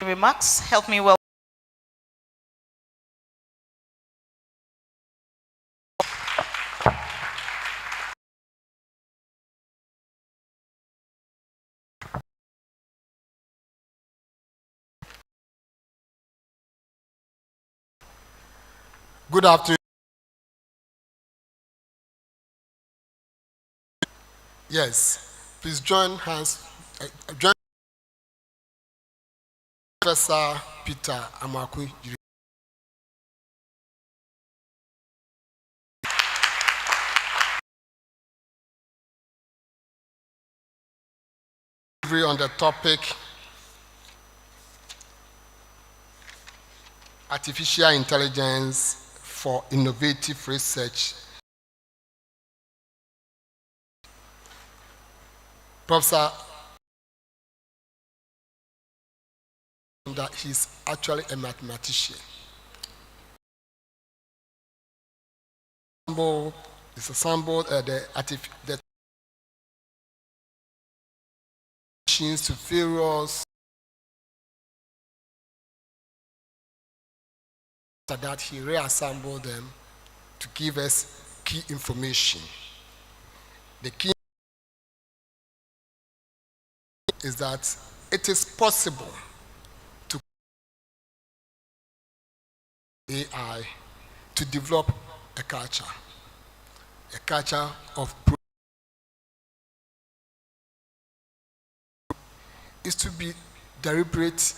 Remarks, help me well. Good afternoon. Yes, please join hands. Join Professor Peter Amakwe. On the topic artificial intelligence for innovative research. Professor, that he's actually a mathematician. It's assembled the machines to various after that he reassembled them to give us key information. The key is that it is possible to AI to develop a culture of is to be deliberate.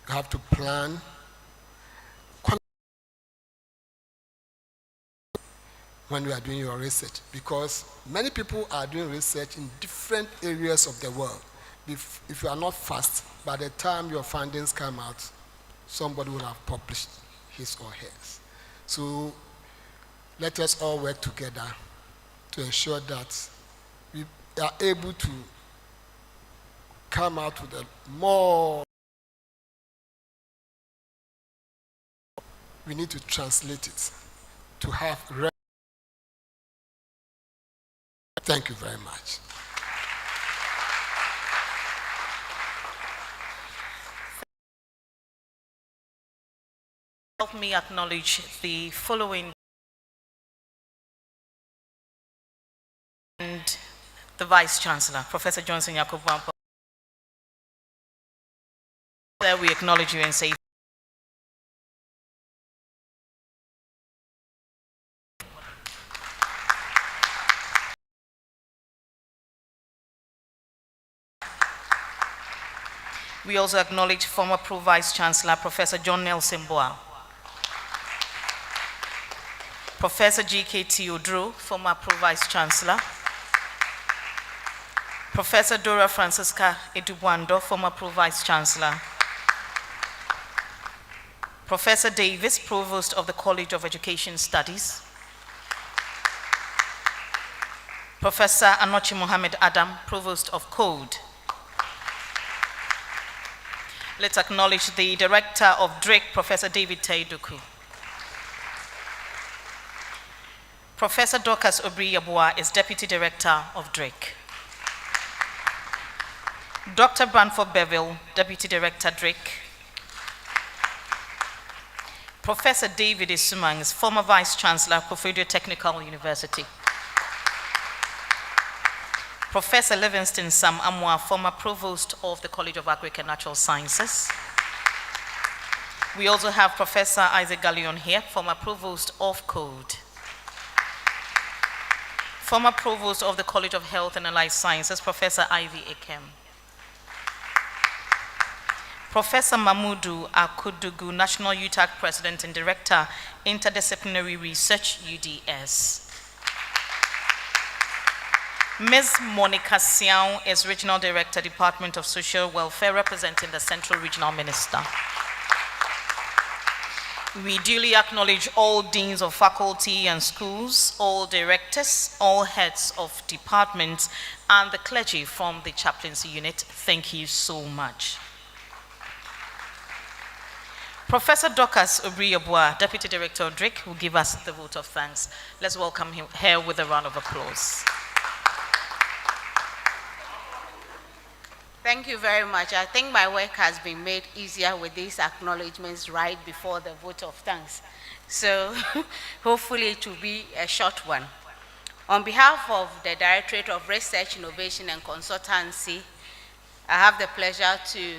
You have to plan. When you are doing your research, because many people are doing research in different areas of the world. If you are not fast, by the time your findings come out, somebody will have published his or hers. So let us all work together to ensure that we are able to come out with a more. We need to translate it to have. Thank you very much. Help me acknowledge the following and the Vice Chancellor, Professor Johnson Yakubu. There we acknowledge you and say we also acknowledge former Pro-Vice Chancellor, Professor John Nelson Boa. Professor G.K. Teodoro, former Pro-Vice Chancellor. Professor Dora Francisca Edubuando, former Pro-Vice Chancellor. Professor Davis, Provost of the College of Education Studies. Professor Anochi Mohammed Adam, Provost of Code. Let's acknowledge the Director of DRIC, Professor David Taiduku. Professor Dorcas Obri Yabua is Deputy Director of DRIC. Dr. Branford Bevill, Deputy Director, Drake. Professor David Isumangs, former Vice Chancellor, Koforidua Technical University. Professor Livingston Sam Amwa, former Provost of the College of Agric and Natural Sciences. We also have Professor Isaac Gallion here, former Provost of Code. Former Provost of the College of Health and Allied Sciences, Professor Ivy Ekem. Professor Mahmoudou Akudugu, National UTAC President and Director, Interdisciplinary Research, UDS. Ms. Monica Siao is Regional Director, Department of Social Welfare, representing the Central Regional Minister. We duly acknowledge all deans of faculty and schools, all directors, all heads of departments, and the clergy from the chaplaincy unit. Thank you so much. Professor Dorcas Obriyabua, Deputy Director of Drake, will give us the vote of thanks. Let's welcome him here with a round of applause. Thank you very much. I think my work has been made easier with these acknowledgements right before the vote of thanks. So hopefully it will be a short one. On behalf of the Directorate of Research, Innovation and Consultancy, I have the pleasure to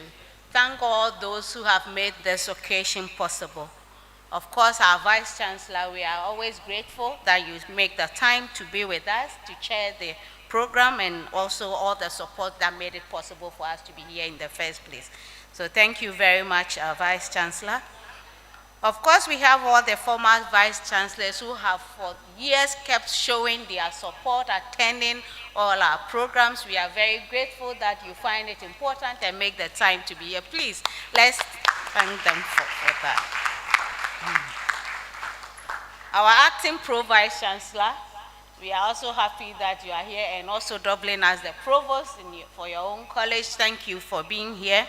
thank all those who have made this occasion possible. Of course, our Vice Chancellor, we are always grateful that you make the time to be with us, to chair the program, and also all the support that made it possible for us to be here in the first place. So thank you very much, our Vice Chancellor. Of course, we have all the former Vice Chancellors who have for years kept showing their support, attending all our programs. We are very grateful that you find it important and make the time to be here. Please, let's thank them for that. Our acting Pro-Vice Chancellor, we are also happy that you are here and also doubling as the Provost for your own college. Thank you for being here.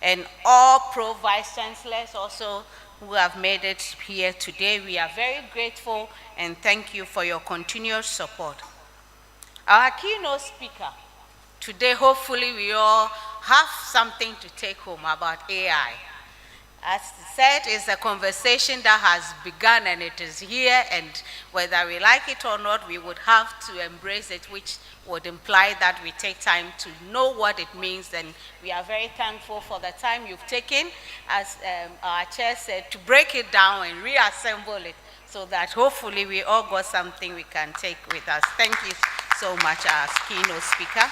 And all Pro-Vice Chancellors also who have made it here today. We are very grateful and thank you for your continuous support. Our keynote speaker, today hopefully we all have something to take home about AI. As said, it's a conversation that has begun and it is here, and whether we like it or not, we would have to embrace it, which would imply that we take time to know what it means, and we are very thankful for the time you've taken, as our chair said, to break it down and reassemble it so that hopefully we all got something we can take with us. Thank you so much, our keynote speaker.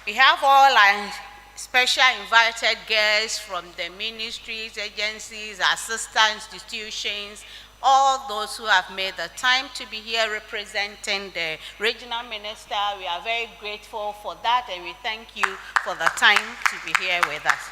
We have all our special invited guests from the ministries, agencies, our sister institutions, all those who have made the time to be here representing the regional minister. We are very grateful for that, and we thank you for the time to be here with us.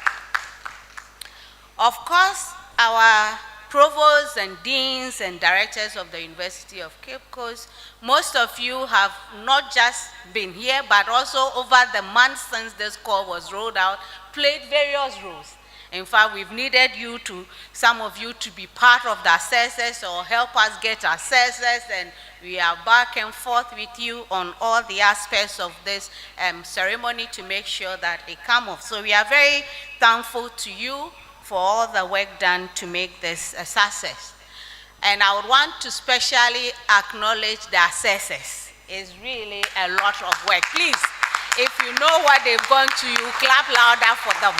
Of course, our provosts and deans and directors of the University of Cape Coast, most of you have not just been here, but also over the months since this call was rolled out, played various roles. In fact, we've needed you to, some of you to be part of the assessors or help us get assessors, and we are back and forth with you on all the aspects of this ceremony to make sure that it comes off. So we are very thankful to you for all the work done to make this a success. And I would want to specially acknowledge the assessors. It's really a lot of work. Please, if you know what they've gone to, you clap louder for them.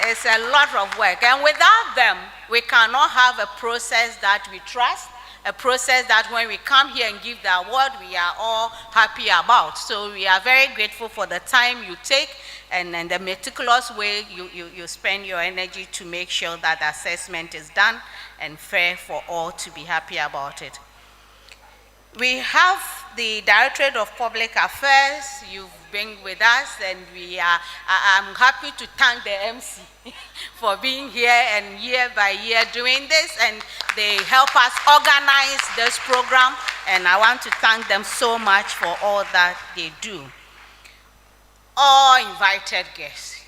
It's a lot of work. And without them, we cannot have a process that we trust, a process that when we come here and give the award, we are all happy about. So we are very grateful for the time you take and the meticulous way you spend your energy to make sure that the assessment is done and fair for all to be happy about it. We have the Directorate of Public Affairs. You've been with us, and I'm happy to thank the MC for being here and year by year doing this, and they help us organize this program, and I want to thank them so much for all that they do. All invited guests,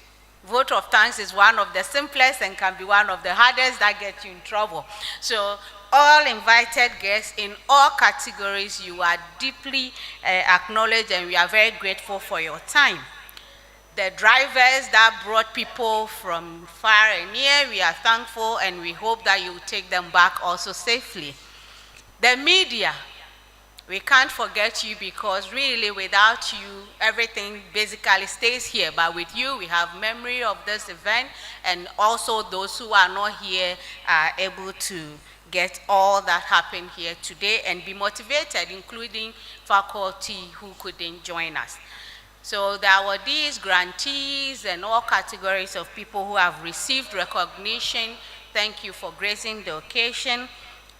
vote of thanks is one of the simplest and can be one of the hardest that get you in trouble. So all invited guests in all categories, you are deeply acknowledged, and we are very grateful for your time. The drivers that brought people from far and near, we are thankful, and we hope that you will take them back also safely. The media, we can't forget you, because really without you, everything basically stays here. But with you, we have memory of this event, and also those who are not here are able to get all that happened here today and be motivated, including faculty who couldn't join us. So there were these grantees and all categories of people who have received recognition. Thank you for gracing the occasion.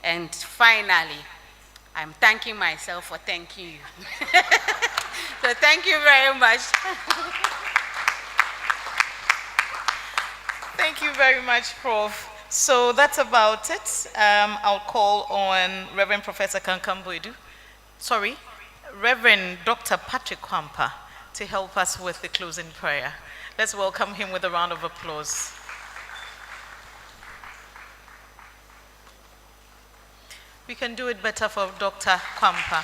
And finally, I'm thanking myself for thanking you. So thank you very much. Thank you very much, Prof. So that's about it. I'll call on Reverend Professor Kankamboidu. Sorry, Reverend Dr. Patrick Kwampa to help us with the closing prayer. Let's welcome him with a round of applause. We can do it better for Dr. Kwampa.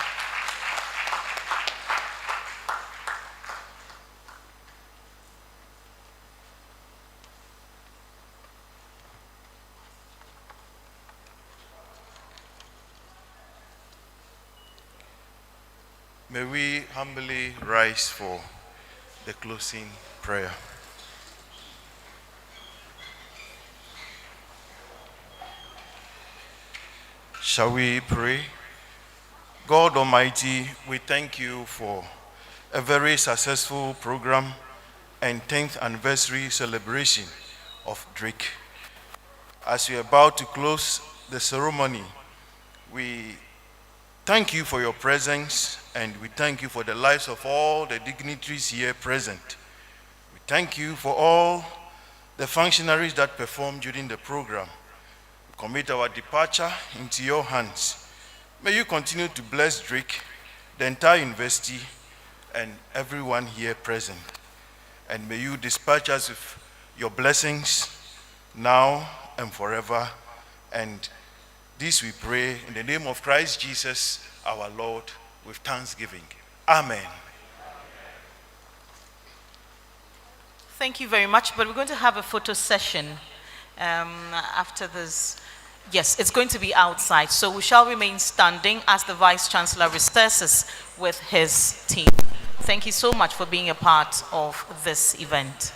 May we humbly rise for the closing prayer. Shall we pray? God Almighty, we thank you for a very successful program and 10th anniversary celebration of Drake. As we are about to close the ceremony, we thank you for your presence, and we thank you for the lives of all the dignitaries here present. We thank you for all the functionaries that performed during the program. We commit our departure into your hands. May you continue to bless Drake, the entire university, and everyone here present. And may you dispatch us with your blessings now and forever. And this we pray in the name of Christ Jesus, our Lord, with thanksgiving. Amen. Thank you very much, but we're going to have a photo session after this. Yes, it's going to be outside, so we shall remain standing as the Vice Chancellor recesses with his team. Thank you so much for being a part of this event.